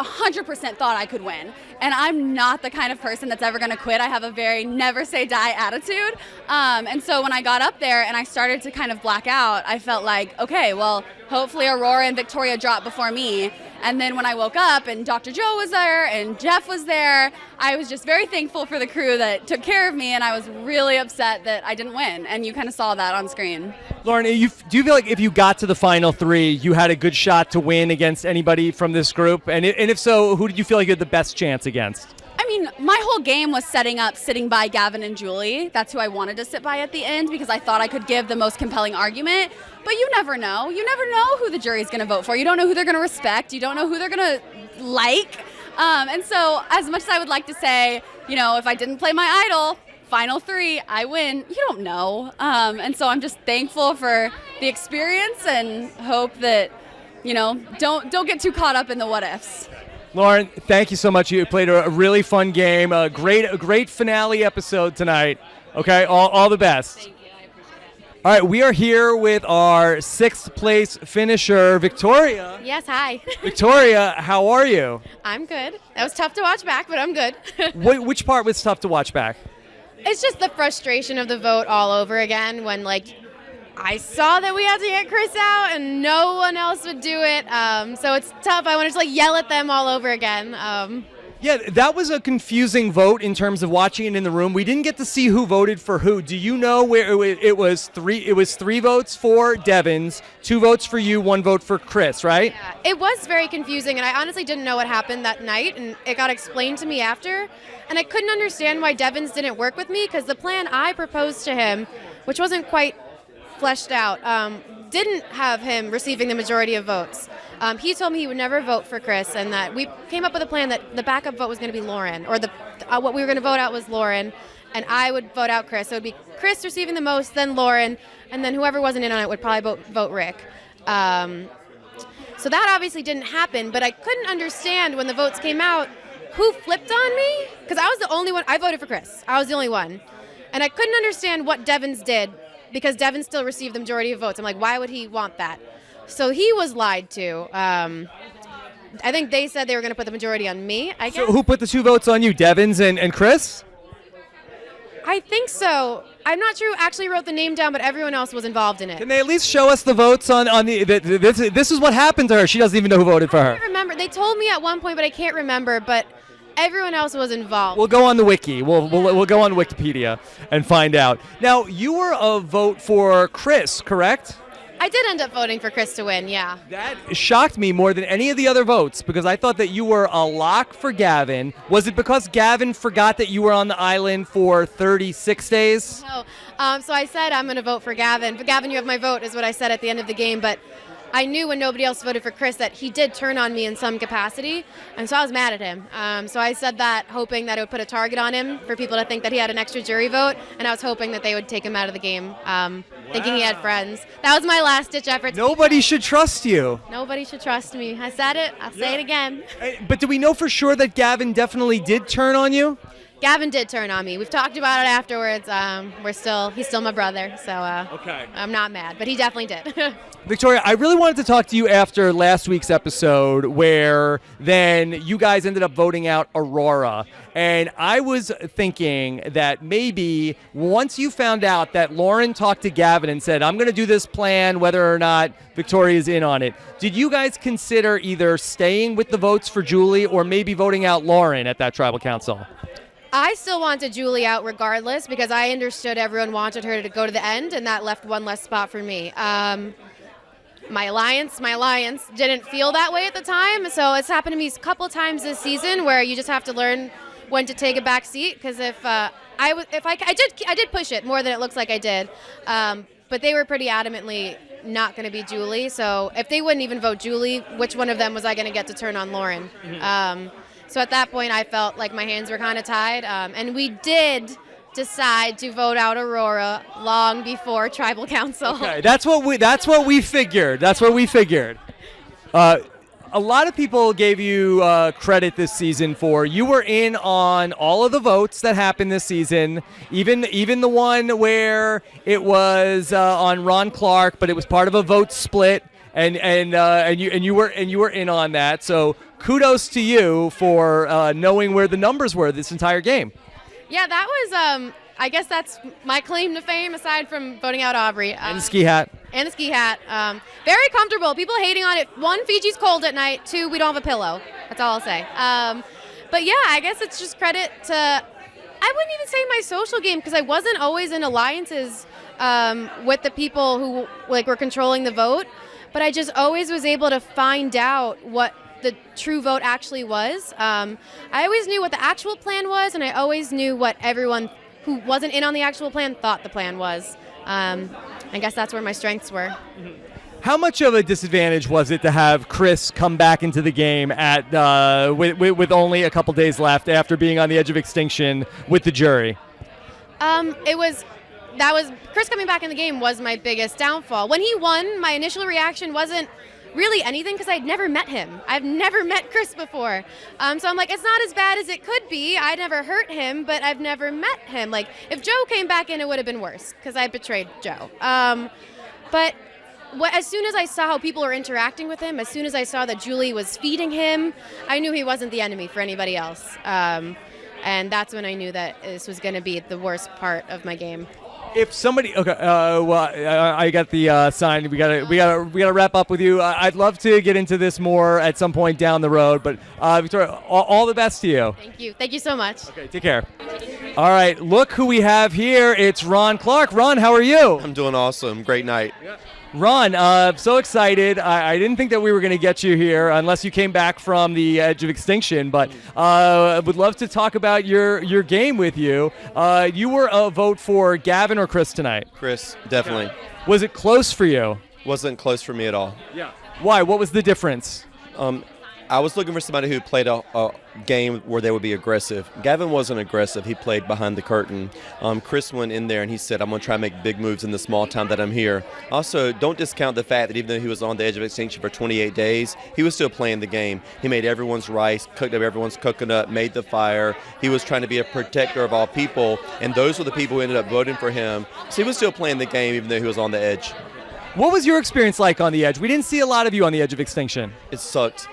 100% thought I could win. And I'm not the kind of person that's ever going to quit. I have a very never say die attitude. And so when I got up there and I started to kind of black out, I felt like, okay, well, hopefully Aurora and Victoria drop before me. And then when I woke up and Dr. Joe was there and Jeff was there, I was just very thankful for the crew that took care of me, and I was really upset that I didn't win. And you kind of saw that on screen. Lauren, do you feel like if you got to the final 3, you had a good shot to win against anybody from this group? And if so, who did you feel like you had the best chance against? I mean, my whole game was sitting by Gavin and Julie. That's who I wanted to sit by at the end because I thought I could give the most compelling argument. But you never know. You never know who the jury's going to vote for. You don't know who they're going to respect. You don't know who they're going to like. And so as much as I would like to say, you know, if I didn't play my idol, final 3, I win, you don't know. And so I'm just thankful for the experience and hope that, you know, don't get too caught up in the what ifs. Lauren, thank you so much. You played a really fun game, a great finale episode tonight. Okay, all the best. Thank you, I appreciate it. All right, we are here with our 6th place finisher, Victoria. Yes, hi. Victoria, how are you? I'm good. That was tough to watch back, but I'm good. Which part was tough to watch back? It's just the frustration of the vote all over again when, like, I saw that we had to get Chris out and no one else would do it. So it's tough. I wanted to, like, yell at them all over again. Yeah, that was a confusing vote in terms of watching it in the room. We didn't get to see who voted for who. Do you know where it was? It was 3 votes for Devens, 2 votes for you, 1 vote for Chris, right? Yeah, it was very confusing, and I honestly didn't know what happened that night, and it got explained to me after. And I couldn't understand why Devens didn't work with me because the plan I proposed to him, which wasn't quite fleshed out, didn't have him receiving the majority of votes. He told me he would never vote for Chris, and that we came up with a plan that the backup vote was going to be Lauren, or what we were going to vote out was Lauren, and I would vote out Chris. So it would be Chris receiving the most, then Lauren, and then whoever wasn't in on it would probably vote Rick. So that obviously didn't happen, but I couldn't understand when the votes came out who flipped on me, because I was the only one. I voted for Chris. I was the only one. And I couldn't understand what Devens did, because Devens still received the majority of votes. I'm like, why would he want that? So he was lied to. I think they said they were going to put the majority on me, I guess. So who put the 2 votes on you, Devens and Chris? I think so. I'm not sure who actually wrote the name down, but everyone else was involved in it. Can they at least show us the votes on the this is what happened to her. She doesn't even know who voted for I her. can't remember. They told me at one point, but I can't remember. But everyone else was involved. We'll go on the wiki. We'll go on Wikipedia and find out. Now, you were a vote for Chris, correct? I did end up voting for Chris to win, yeah. That shocked me more than any of the other votes because I thought that you were a lock for Gavin. Was it because Gavin forgot that you were on the island for 36 days? No. So I said I'm going to vote for Gavin. But Gavin, you have my vote is what I said at the end of the game. But I knew when nobody else voted for Chris that he did turn on me in some capacity, and so I was mad at him. So I said that hoping that it would put a target on him for people to think that he had an extra jury vote, and I was hoping that they would take him out of the game, thinking he had friends. That was my last-ditch effort. Nobody should trust you. Nobody should trust me. I said it. I'll say it again. But do we know for sure that Gavin definitely did turn on you? Gavin did turn on me. We've talked about it afterwards. He's still my brother, so Okay. I'm not mad, but he definitely did. Victoria, I really wanted to talk to you after last week's episode where then you guys ended up voting out Aurora. And I was thinking that maybe once you found out that Lauren talked to Gavin and said, I'm going to do this plan whether or not Victoria's in on it, did you guys consider either staying with the votes for Julie or maybe voting out Lauren at that tribal council? I still wanted Julie out regardless because I understood everyone wanted her to go to the end, and that left one less spot for me. My alliance didn't feel that way at the time, so it's happened to me a couple times this season where you just have to learn when to take a back seat. Because I did push it more than it looks like I did, but they were pretty adamantly not going to be Julie. So if they wouldn't even vote Julie, which one of them was I going to get to turn on Lauren? So at that point, I felt like my hands were kind of tied, and we did decide to vote out Aurora long before tribal council. Okay, that's what we figured. That's what we figured. A lot of people gave you credit this season for you were in on all of the votes that happened this season, even the one where it was on Ron Clark, but it was part of a vote split, and you were in on that. So kudos to you for knowing where the numbers were this entire game. Yeah, that was, I guess that's my claim to fame aside from voting out Aubrey. And the ski hat. And the ski hat. Very comfortable. People hating on it. 1, Fiji's cold at night. 2, we don't have a pillow. That's all I'll say. But yeah, I guess it's just credit to, I wouldn't even say my social game because I wasn't always in alliances with the people who were controlling the vote. But I just always was able to find out what the true vote actually was. I always knew what the actual plan was, and I always knew what everyone who wasn't in on the actual plan thought the plan was. I guess that's where my strengths were. How much of a disadvantage was it to have Chris come back into the game at with only a couple days left after being on the edge of extinction with the jury? Chris coming back in the game was my biggest downfall. When he won, my initial reaction wasn't really anything because I'd never met him. I've never met Chris before. So I'm like, it's not as bad as it could be. I never hurt him, but I've never met him. Like, if Joe came back in, it would have been worse because I betrayed Joe. But as soon as I saw how people were interacting with him, as soon as I saw that Julie was feeding him, I knew he wasn't the enemy for anybody else. And that's when I knew that this was going to be the worst part of my game. If somebody, I got the sign. We gotta wrap up with you. I'd love to get into this more at some point down the road, but Victoria, all the best to you. Thank you so much. Okay, take care. All right, look who we have here. It's Ron Clark. Ron, how are you? I'm doing awesome. Great night. Yeah. Ron, I'm so excited. I didn't think that we were going to get you here unless you came back from the edge of extinction, but I would love to talk about your game with you. You were a vote for Gavin or Chris tonight? Chris, definitely. Okay. Was it close for you? Wasn't close for me at all. Yeah. Why? What was the difference? I was looking for somebody who played a game where they would be aggressive. Gavin wasn't aggressive. He played behind the curtain. Chris went in there and he said, I'm going to try to make big moves in the small time that I'm here. Also, don't discount the fact that even though he was on the edge of extinction for 28 days, he was still playing the game. He made everyone's rice, cooked up everyone's coconut, made the fire. He was trying to be a protector of all people, and those were the people who ended up voting for him. So he was still playing the game even though he was on the edge. What was your experience like on the edge? We didn't see a lot of you on the edge of extinction. It sucked.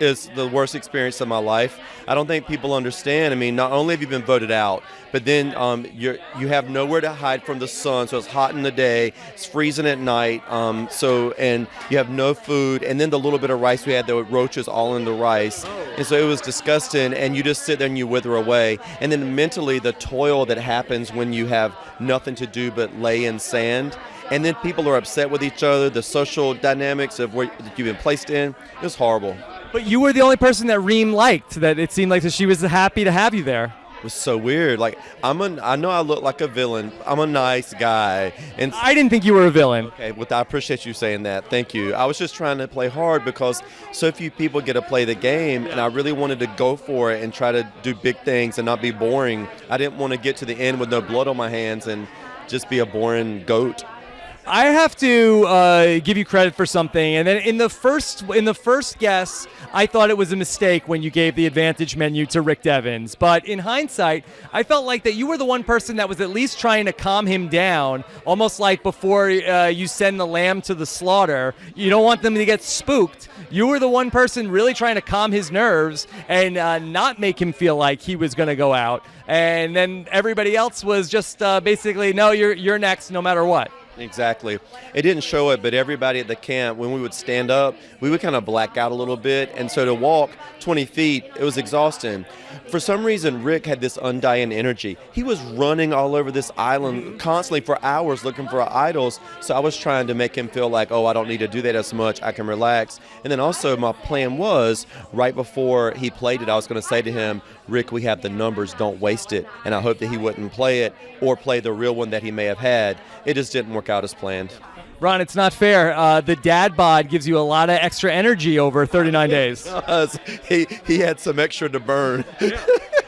It's the worst experience of my life. I don't think people understand. I mean, not only have you been voted out, but then you have nowhere to hide from the sun. So it's hot in the day, it's freezing at night. And you have no food. And then the little bit of rice we had, there were roaches all in the rice. And so it was disgusting. And you just sit there and you wither away. And then mentally, the toil that happens when you have nothing to do but lay in sand. And then people are upset with each other, the social dynamics of where you've been placed in. It was horrible. But you were the only person that Reem liked, that it seemed like that she was happy to have you there. was so weird. Like I know I look like a villain. I'm a nice guy, and I didn't think you were a villain. okay, well, I appreciate you saying that. Thank you. I was just trying to play hard because so few people get to play the game, and I really wanted to go for it and try to do big things and not be boring. I didn't want to get to the end with no blood on my hands and just be a boring goat. I have to give you credit for something, and then in the first guess, I thought it was a mistake when you gave the advantage menu to Rick Devens. But in hindsight, I felt like that you were the one person that was at least trying to calm him down, almost like before you send the lamb to the slaughter. You don't want them to get spooked. You were the one person really trying to calm his nerves and not make him feel like he was going to go out. And then everybody else was just basically, no, you're next no matter what. Exactly. It didn't show it, but everybody at the camp, when we would stand up, we would kind of black out a little bit. And so to walk 20 feet, it was exhausting. For some reason, Rick had this undying energy. He was running all over this island constantly for hours looking for idols. So I was trying to make him feel like, oh, I don't need to do that as much. I can relax. And then also my plan was, right before he played it, I was going to say to him, Rick, we have the numbers, don't waste it. And I hoped that he wouldn't play it or play the real one that he may have had. It just didn't work out as planned. Ron, it's not fair. The dad bod gives you a lot of extra energy over 39 days. He had some extra to burn.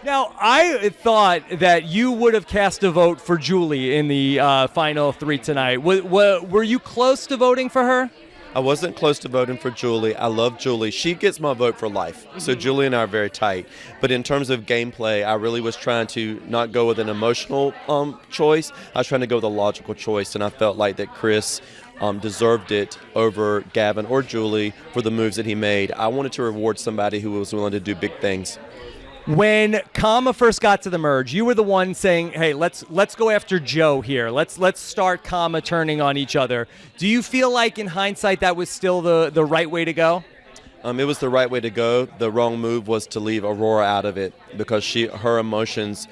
Now, I thought that you would have cast a vote for Julie in the final three tonight. Were you close to voting for her? I wasn't close to voting for Julie. I love Julie. She gets my vote for life. So Julie and I are very tight. But in terms of gameplay, I really was trying to not go with an emotional choice. I was trying to go with a logical choice, and I felt like that Chris deserved it over Gavin or Julie for the moves that he made. I wanted to reward somebody who was willing to do big things. When Kama first got to the merge, you were the one saying, "Hey, let's go after Joe here. Let's start Kama turning on each other." Do you feel like, in hindsight, that was still the right way to go? It was the right way to go. The wrong move was to leave Aurora out of it because her emotions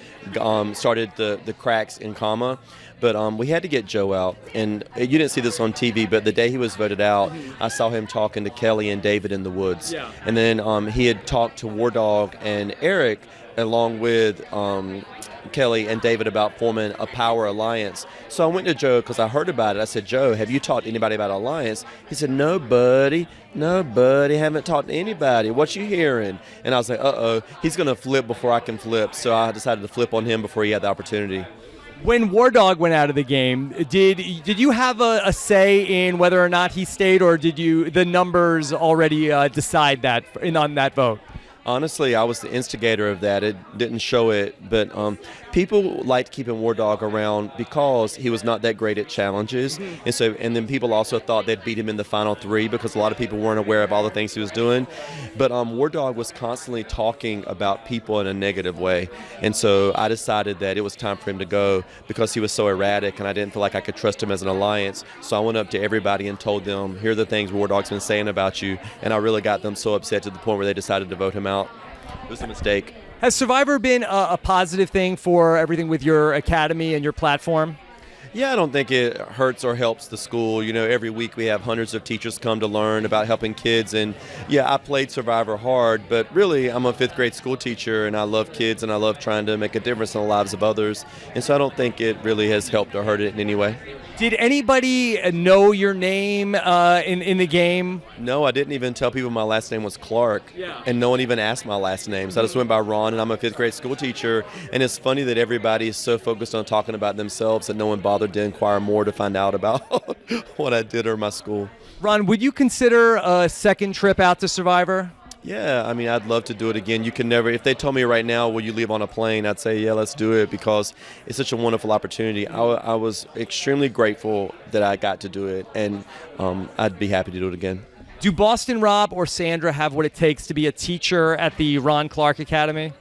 started the cracks in Kama. But we had to get Joe out. And you didn't see this on TV, but the day he was voted out, I saw him talking to Kelly and David in the woods. Yeah. And then he had talked to War Dog and Eric along with Kelly and David about forming a power alliance. So I went to Joe because I heard about it. I said, Joe, have you talked to anybody about alliance? He said, no, buddy, haven't talked to anybody. What you hearing? And I was like, uh-oh, he's going to flip before I can flip. So I decided to flip on him before he had the opportunity. When War Dog went out of the game, did you have a say in whether or not he stayed, or did the numbers already decide that on that vote? Honestly, I was the instigator of that. It didn't show it, but people liked keeping War Dog around because he was not that great at challenges, and then people also thought they'd beat him in the final three because a lot of people weren't aware of all the things he was doing. But War Dog was constantly talking about people in a negative way, and so I decided that it was time for him to go because he was so erratic, and I didn't feel like I could trust him as an alliance. So I went up to everybody and told them, here are the things War Dog's been saying about you, and I really got them so upset to the point where they decided to vote him out. It was a mistake. Has Survivor been a positive thing for everything with your academy and your platform? Yeah, I don't think it hurts or helps the school. You know, every week we have hundreds of teachers come to learn about helping kids. And yeah, I played Survivor hard, but really I'm a fifth grade school teacher and I love kids and I love trying to make a difference in the lives of others. And so I don't think it really has helped or hurt it in any way. Did anybody know your name in the game? No, I didn't even tell people my last name was Clark. Yeah. And no one even asked my last name. So I just went by Ron, and I'm a fifth grade school teacher. And it's funny that everybody is so focused on talking about themselves that no one bothered to inquire more to find out about what I did or my school. Ron, would you consider a second trip out to Survivor? Yeah, I mean, I'd love to do it again. You can never, if they told me right now, will you leave on a plane, I'd say, yeah, let's do it because it's such a wonderful opportunity. I was extremely grateful that I got to do it, and I'd be happy to do it again. Do Boston Rob or Sandra have what it takes to be a teacher at the Ron Clark Academy?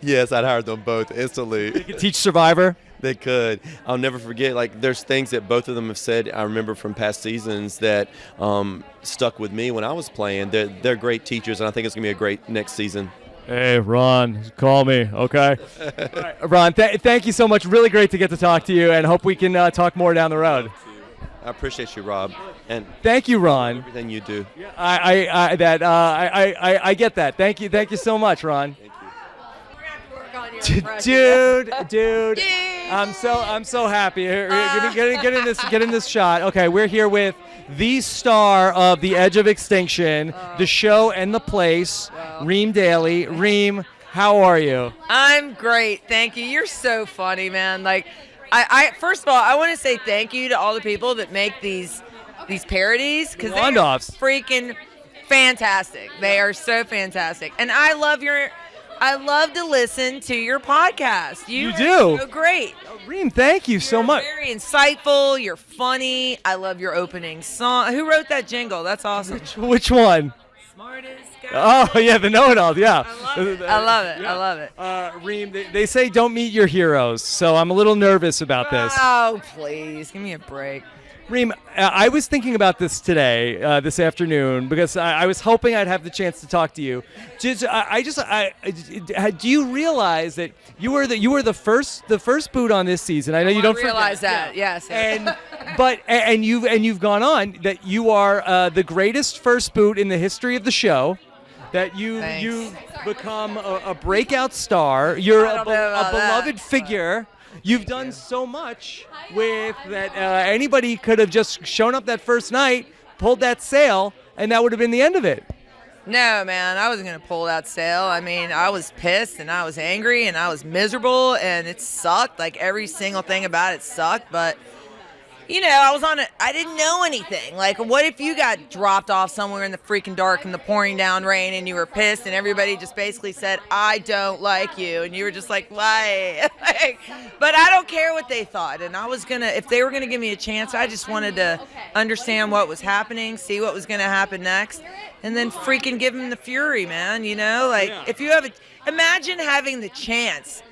Yes, I'd hire them both instantly. They could teach Survivor? They could. I'll never forget, like, there's things that both of them have said, I remember from past seasons that stuck with me when I was playing. They're great teachers, and I think it's going to be a great next season. Hey, Ron, call me, okay? All right, Ron, thank you so much. Really great to get to talk to you, and hope we can talk more down the road. I appreciate you, Rob. And thank you, Ron. Everything you do. I get that. Thank you so much, Ron. Thank you. Dude. I'm so happy. Here, get in this shot. Okay, we're here with the star of The Edge of Extinction, the show and the place, Reem Daly. Reem, how are you? I'm great, thank you. You're so funny, man. Like, I first of all, I want to say thank you to all the people that make these parodies because they're freaking fantastic. They are so fantastic, and I love to listen to your podcast. You do. So great. Reem, thank you so much. Very insightful. You're funny. I love your opening song. Who wrote that jingle? That's awesome. Which one? Smartest guy. Oh, yeah, the know-it-all, yeah. I love it. Reem, they say don't meet your heroes, so I'm a little nervous about this. Oh, please. Give me a break. Reem, I was thinking about this today, this afternoon, because I was hoping I'd have the chance to talk to you. Do you realize that you were the first boot on this season? I know you don't realize forget. that. Yes. And you've gone on that you are the greatest first boot in the history of the show. That you've become a breakout star. You're a beloved figure. You've done so much with that. Anybody could have just shown up that first night, pulled that sail, and that would have been the end of it. No, man, I wasn't going to pull that sail. I mean, I was pissed, and I was angry, and I was miserable, and it sucked. Like, every single thing about it sucked, but you know, I didn't know anything. Like, what if you got dropped off somewhere in the freaking dark in the pouring down rain and you were pissed and everybody just basically said, I don't like you. And you were just like, why? But I don't care what they thought. And if they were going to give me a chance, I just wanted to understand what was happening, see what was going to happen next, and then freaking give them the fury, man. You know, like, if you imagine having the chance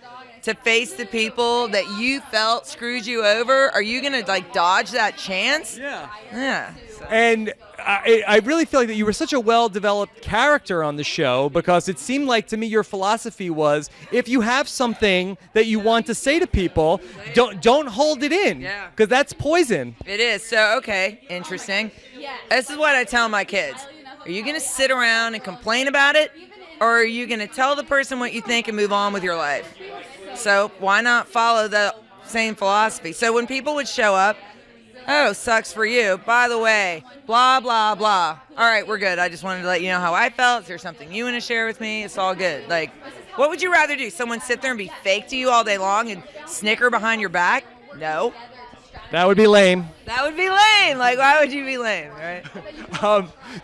to face the people that you felt screwed you over. Are you gonna like dodge that chance? Yeah. And I really feel like that you were such a well-developed character on the show, because it seemed like to me your philosophy was, if you have something that you want to say to people, don't hold it in, because that's poison. It is. So, okay, interesting. This is what I tell my kids. Are you gonna sit around and complain about it, or are you gonna tell the person what you think and move on with your life? So why not follow the same philosophy? So when people would show up, oh, sucks for you. By the way, blah, blah, blah. All right, we're good. I just wanted to let you know how I felt. Is there something you want to share with me? It's all good. Like, what would you rather do? Someone sit there and be fake to you all day long and snicker behind your back? No. That would be lame. That would be lame. Like, why would you be lame, right?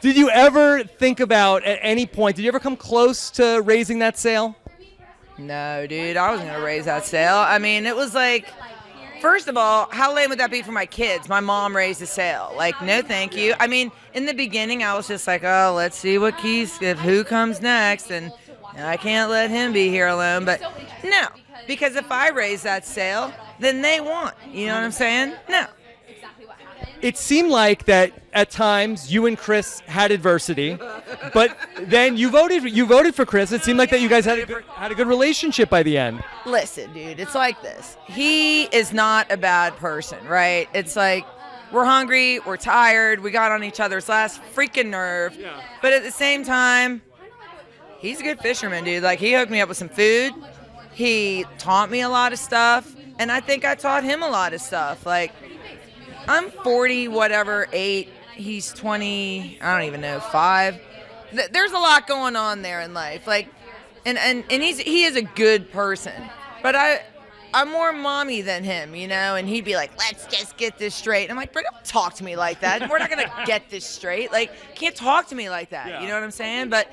Did you ever think about, at any point, did you ever come close to raising that sail? No, dude, I wasn't going to raise that sail. I mean, it was like, first of all, how lame would that be for my kids? My mom raised the sail. Like, no thank you. I mean, in the beginning, I was just like, oh, let's see who comes next, and I can't let him be here alone. But no, because if I raise that sail, then they won. You know what I'm saying? No. It seemed like that at times you and Chris had adversity, but then you voted for Chris. It seemed like that you guys had a good relationship by the end. Listen, dude, it's like this. He is not a bad person, right? It's like, we're hungry, we're tired, we got on each other's last freaking nerve. Yeah. But at the same time, he's a good fisherman, dude. Like, he hooked me up with some food. He taught me a lot of stuff, and I think I taught him a lot of stuff. Like, I'm 40, whatever, 8. He's 20, I don't even know, 5. There's a lot going on there in life. Like, and he is a good person. But I'm more mommy than him, you know? And he'd be like, let's just get this straight. And I'm like, bro, don't talk to me like that. We're not going to get this straight. Like, you can't talk to me like that. Yeah. You know what I'm saying? But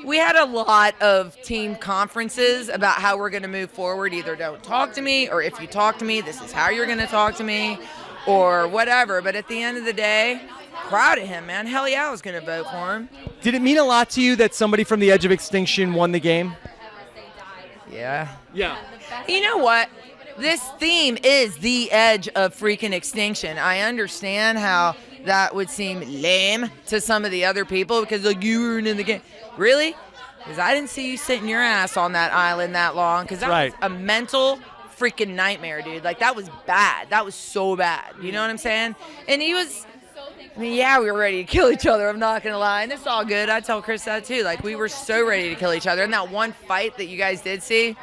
we had a lot of team conferences about how we're going to move forward. Either don't talk to me, or if you talk to me, this is how you're going to talk to me, or whatever. But at the end of the day, proud of him, man. Hell yeah, I was going to vote for him. Did it mean a lot to you that somebody from the Edge of Extinction won the game? Yeah. Yeah. You know what? This theme is the Edge of freaking Extinction. I understand how that would seem lame to some of the other people because, like, you weren't in the game. Really? Because I didn't see you sitting your ass on that island that long, because that was a mental freaking nightmare, dude. Like, that was bad. That was so bad. You know what I'm saying? And he was, I mean, yeah, we were ready to kill each other. I'm not going to lie. And it's all good. I tell Chris that too. Like, we were so ready to kill each other. And that one fight that you guys did see,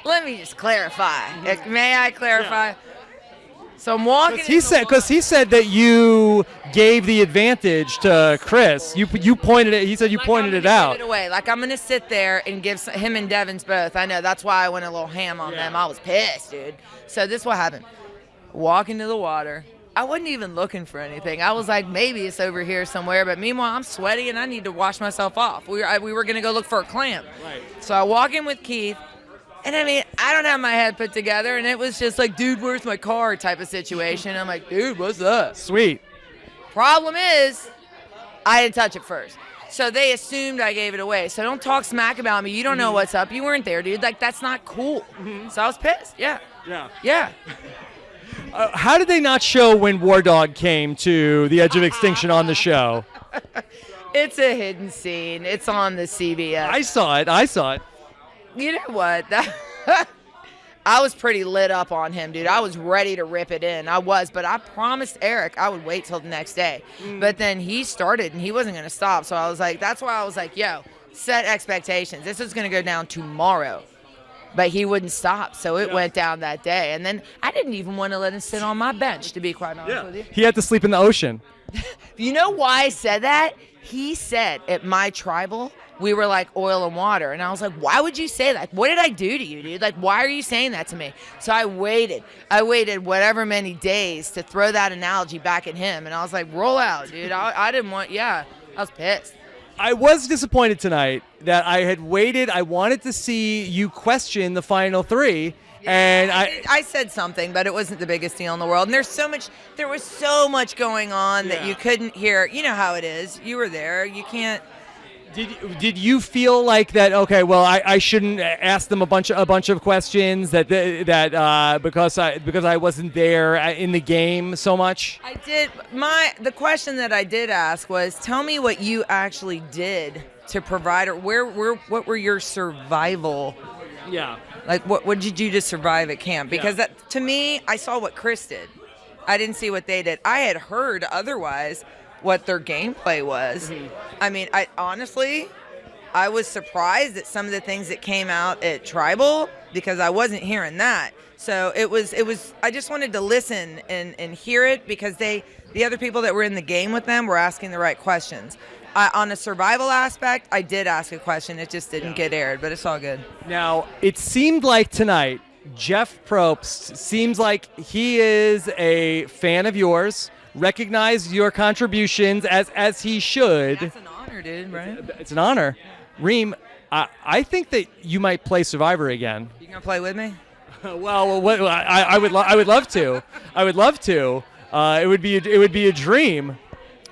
let me just clarify. May I clarify? So I'm walking. He said that you gave the advantage to Chris. You pointed it. He said you pointed it out. Give it away. Like I'm gonna sit there and give him and Devens both. I know that's why I went a little ham on them. I was pissed, dude. So this is what happened. Walk into the water. I wasn't even looking for anything. I was like, maybe it's over here somewhere. But meanwhile, I'm sweaty and I need to wash myself off. We were gonna go look for a clam. Right. So I walk in with Keith. And I mean, I don't have my head put together, and it was just like, dude, where's my car type of situation. I'm like, dude, what's up? Sweet. Problem is, I didn't touch it first. So they assumed I gave it away. So don't talk smack about me. You don't know what's up. You weren't there, dude. Like, that's not cool. So I was pissed. Yeah. How did they not show when War Dog came to the Edge of Extinction on the show? It's a hidden scene. It's on the CBS. I saw it. You know what? I was pretty lit up on him, dude. I was ready to rip it in. But I promised Eric I would wait till the next day. But then he started, and he wasn't going to stop. So I was like, that's why I was like, yo, set expectations. This is going to go down tomorrow. But he wouldn't stop, so it went down that day. And then I didn't even want to let him sit on my bench, to be quite honest with you. He had to sleep in the ocean. You know why I said that? He said at my tribal, we were like oil and water. And I was like, why would you say that? What did I do to you, dude? Like, why are you saying that to me? So I waited whatever many days to throw that analogy back at him. And I was like, roll out, dude. I didn't want, I was pissed. I was disappointed tonight that I had waited. I wanted to see you question the final three. And I said something, but it wasn't the biggest deal in the world. And there was so much going on that you couldn't hear. You know how it is. You were there. You can't. Did you feel like that? Okay, well, I shouldn't ask them a bunch of questions because I wasn't there in the game so much. I did. The question that I did ask was, tell me what you actually did to provide, or what were your survival? Yeah. Like what did you do to survive at camp? Because that, to me, I saw what Chris did. I didn't see what they did. I had heard otherwise what their gameplay was. I mean, I was surprised at some of the things that came out at Tribal because I wasn't hearing that. So it was I just wanted to listen and hear it because the other people that were in the game with them were asking the right questions. On a survival aspect, I did ask a question. It just didn't get aired, but it's all good. Now, it seemed like tonight, Jeff Probst seems like he is a fan of yours, recognized your contributions as he should. That's an honor, dude, right? It's an honor. Reem, I think that you might play Survivor again. You gonna play with me? Well, I would love to. I would love to. It would be a dream.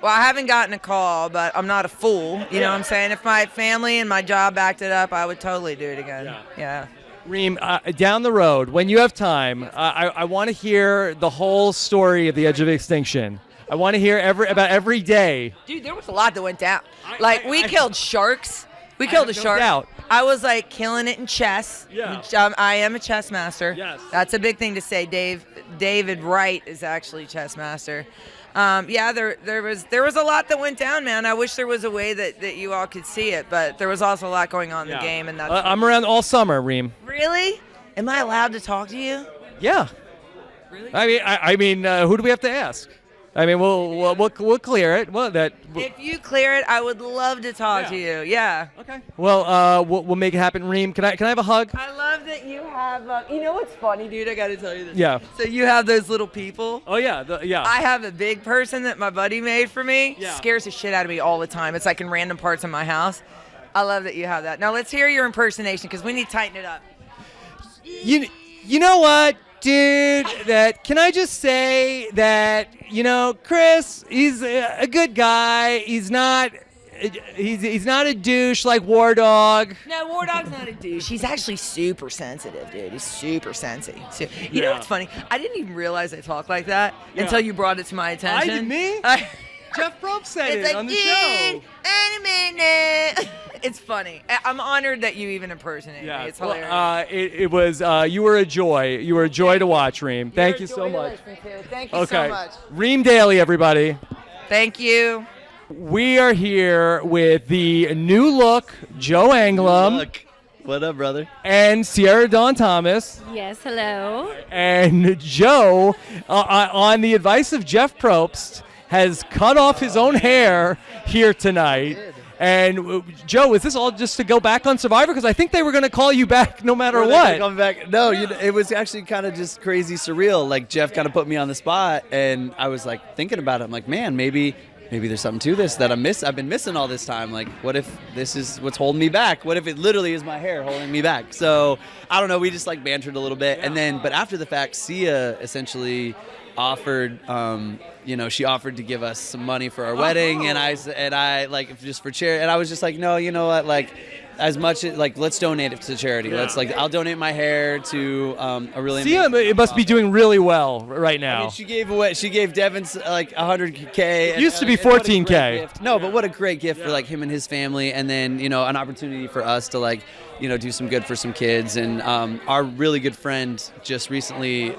Well, I haven't gotten a call, but I'm not a fool. You know what I'm saying? If my family and my job backed it up, I would totally do it again. Yeah. Reem, down the road, when you have time, I want to hear the whole story of the Edge of Extinction. I want to hear about every day. Dude, there was a lot that went down. We killed sharks. We killed a shark. Doubt. I was like killing it in chess. Yeah. I am a chess master. Yes. That's a big thing to say. David Wright is actually chess master. There was a lot that went down, man. I wish there was a way that you all could see it, but there was also a lot going on in the game, and that's. I'm around all summer, Reem. Really? Am I allowed to talk to you? Yeah. Really? I mean, who do we have to ask? I mean, we'll clear it. If you clear it, I would love to talk to you. Yeah. Okay. Well, we'll make it happen, Reem. Can I have a hug? I love that you have. You know what's funny, dude? I got to tell you this. Yeah. So you have those little people. Oh yeah. Yeah. I have a big person that my buddy made for me. Yeah. Scares the shit out of me all the time. It's like in random parts of my house. I love that you have that. Now let's hear your impersonation because we need to tighten it up. You know what? Dude, can I just say that, Chris, he's a good guy. He's not a douche like War Dog. No, War Dog's not a douche. He's actually super sensitive, dude. He's super sensitive. You know what's funny? I didn't even realize I talked like that until you brought it to my attention. Jeff Probst said it's it like, on the show. In a minute. It's funny. I'm honored that you even impersonate me. It's hilarious. Well, it was you were a joy. You were a joy to watch, Reem. Thank you so much. Thank you so much. Reem Daly, everybody. Thank you. We are here with the new look Joe Anglim. What up, brother? And Sierra Dawn Thomas. Yes, hello. And Joe, on the advice of Jeff Probst, has cut off his own hair here tonight. And Joe, is this all just to go back on Survivor? Because I think they were going to call you back no matter what. Come back? No, it was actually kind of just crazy surreal. Like Jeff kind of put me on the spot, and I was like thinking about it. I'm like, man, maybe there's something to this that I've been missing all this time. Like, what if this is what's holding me back? What if it literally is my hair holding me back? So I don't know. We just like bantered a little bit, and then but after the fact, Sia essentially offered, she offered to give us some money for our wedding, and I like just for charity, and I was just like, no, you know what, like, as much as, like, let's donate it to charity. Let's I'll donate my hair to a really. Sia, it must be doing really well right now. I mean, she gave Devens like $100K. It used to be $14K. No, but what a great gift for like him and his family, and then an opportunity for us to like do some good for some kids. And our really good friend just recently,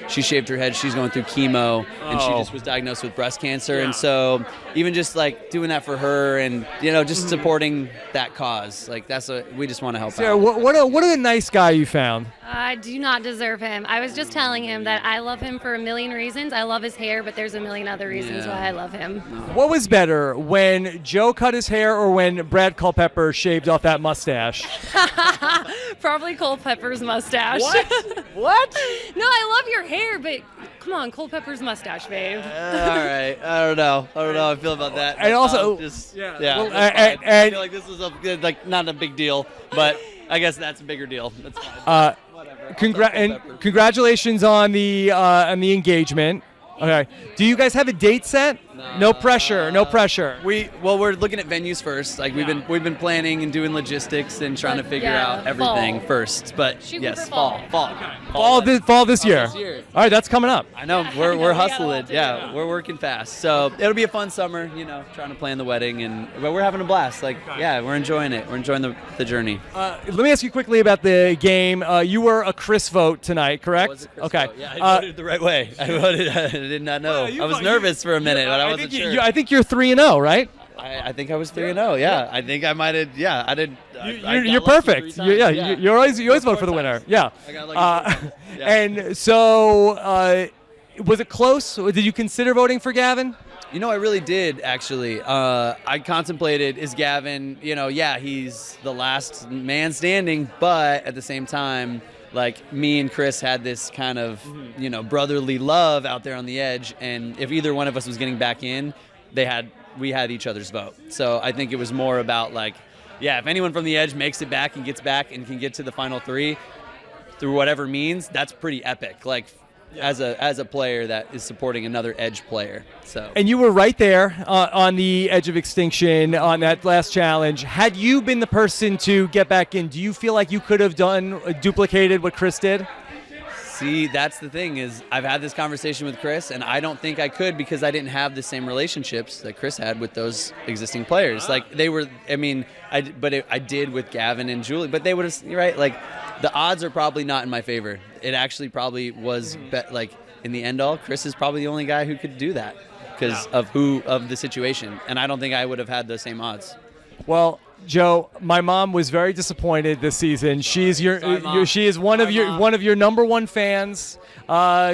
she shaved her head. She's going through chemo, and she just was diagnosed with breast cancer. And so even just like doing that for her, and just supporting that cause, like we just want to help Sarah, out. what a nice guy you found. I do not deserve him. I was just telling him that I love him for a million reasons. I love his hair, but there's a million other reasons why I love him. What was better, when Joe cut his hair or when Brad Culpepper shaved off that mustache? Probably Culpepper's mustache. What? No, I love your hair, but come on, Culpepper's mustache, babe. All right, I don't know how I feel about that. And also, Well, I feel like this is not a big deal, but I guess that's a bigger deal. That's fine. Whatever. Congratulations on the engagement. Okay. Do you guys have a date set? No pressure. No pressure. We're looking at venues first. Like we've been planning and doing logistics and trying to figure out everything first. But yes, fall. Fall this year. All right, that's coming up. I know we're hustling. Yeah, we're working fast. So it'll be a fun summer. Trying to plan the wedding, but we're having a blast. Like we're enjoying it. We're enjoying the journey. Let me ask you quickly about the game. You were a Chris vote tonight, correct? Okay. Vote. Yeah, I voted the right way. I did not know. I was nervous for a minute, but I wasn't sure. I think you're 3-0, right? I think I was 3-0. Yeah, I think I might have. Yeah, I did. You're perfect. You always vote for the winner. Yeah. I got lucky. And so, was it close? Did you consider voting for Gavin? I really did, actually. I contemplated, is Gavin, he's the last man standing, but at the same time, like, me and Chris had this kind of, brotherly love out there on the edge, and if either one of us was getting back in, we had each other's vote. So I think it was more about, like, if anyone from the edge makes it back and gets back and can get to the final three through whatever means, that's pretty epic. Like, as a player that is supporting another edge player. So. And you were right there on the edge of extinction on that last challenge. Had you been the person to get back in, do you feel like you could have duplicated what Chris did? See, that's the thing, is I've had this conversation with Chris, and I don't think I could, because I didn't have the same relationships that Chris had with those existing players. Like, they were, I did with Gavin and Julie, but they would have, right? Like, the odds are probably not in my favor. It actually probably was, like, in the end all, Chris is probably the only guy who could do that because of the situation, and I don't think I would have had the same odds. Well, Joe, my mom was very disappointed this season. She's she is one of your number one fans.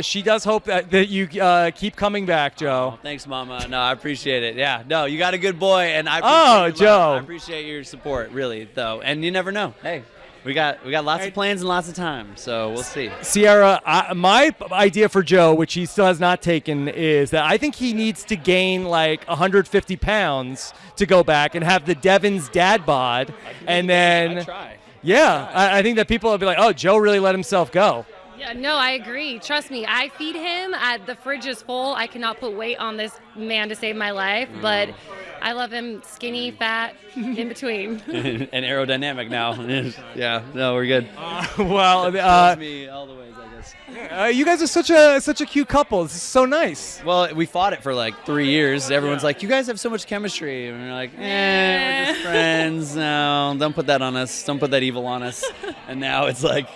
She does hope that you keep coming back, Joe. Oh, thanks, Mama. No, I appreciate it. Yeah, no, you got a good boy, and I appreciate Joe. I appreciate your support, really, though. And you never know. Hey, we got lots of plans and lots of time, so we'll see. Sierra, my idea for Joe, which he still has not taken, is that I think he needs to gain like 150 pounds to go back and have the Devens dad bod, and then I think that people will be like, oh, Joe really let himself go. Yeah, no, I agree. Trust me, I feed him. The fridge is full. I cannot put weight on this man to save my life, but I love him skinny, fat, in between. And aerodynamic now. Yeah, no, we're good. Me all the ways, I guess. You guys are such a cute couple. This is so nice. Well, we fought it for like 3 years. Everyone's like, you guys have so much chemistry. And we're like, we're just friends. No, don't put that on us. Don't put that evil on us. And now it's like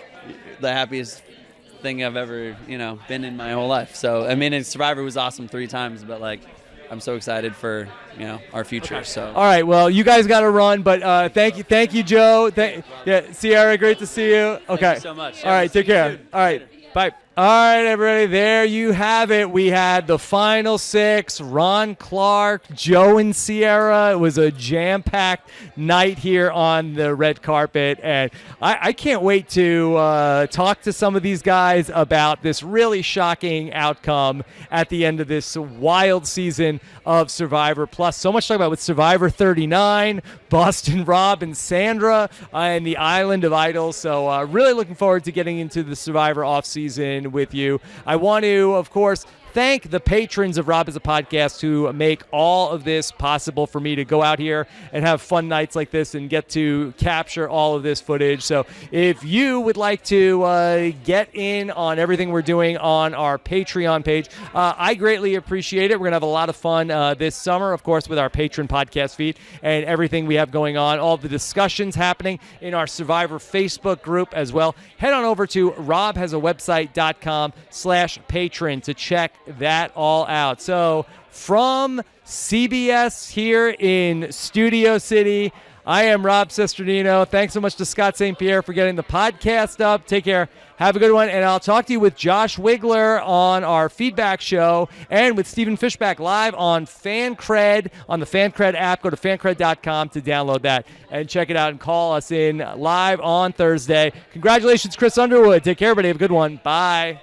the happiest thing I've ever, been in my whole life. So, Survivor was awesome 3 times, but like, I'm so excited for our future. So All right, well, you guys got to run, but thank you, Joe. Sierra, great to see you. Okay. Thank you so much. All right, take care. All right, bye. All right, everybody, there you have it. We had the final 6, Ron Clark, Joe and Sierra. It was a jam-packed night here on the red carpet, and I can't wait to talk to some of these guys about this really shocking outcome at the end of this wild season of Survivor. Plus, so much to talk about with Survivor 39, Boston Rob and Sandra, and the Island of Idols. So really looking forward to getting into the Survivor offseason with you. I want to, of course, thank the patrons of Rob as a Podcast who make all of this possible for me to go out here and have fun nights like this and get to capture all of this footage. So if you would like to get in on everything we're doing on our Patreon page, I greatly appreciate it. We're going to have a lot of fun this summer, of course, with our patron podcast feed and everything we have going on, all the discussions happening in our Survivor Facebook group as well. Head on over to robhasawebsite.com/patron to check that all out. So from CBS here in Studio City, I am Rob Cesternino. Thanks so much to Scott St. Pierre for getting the podcast up. Take care. Have a good one. And I'll talk to you with Josh Wigler on our feedback show and with Stephen Fishback live on FanCred, on the FanCred app. Go to fancred.com to download that and check it out and call us in live on Thursday. Congratulations, Chris Underwood. Take care, everybody. Have a good one. Bye.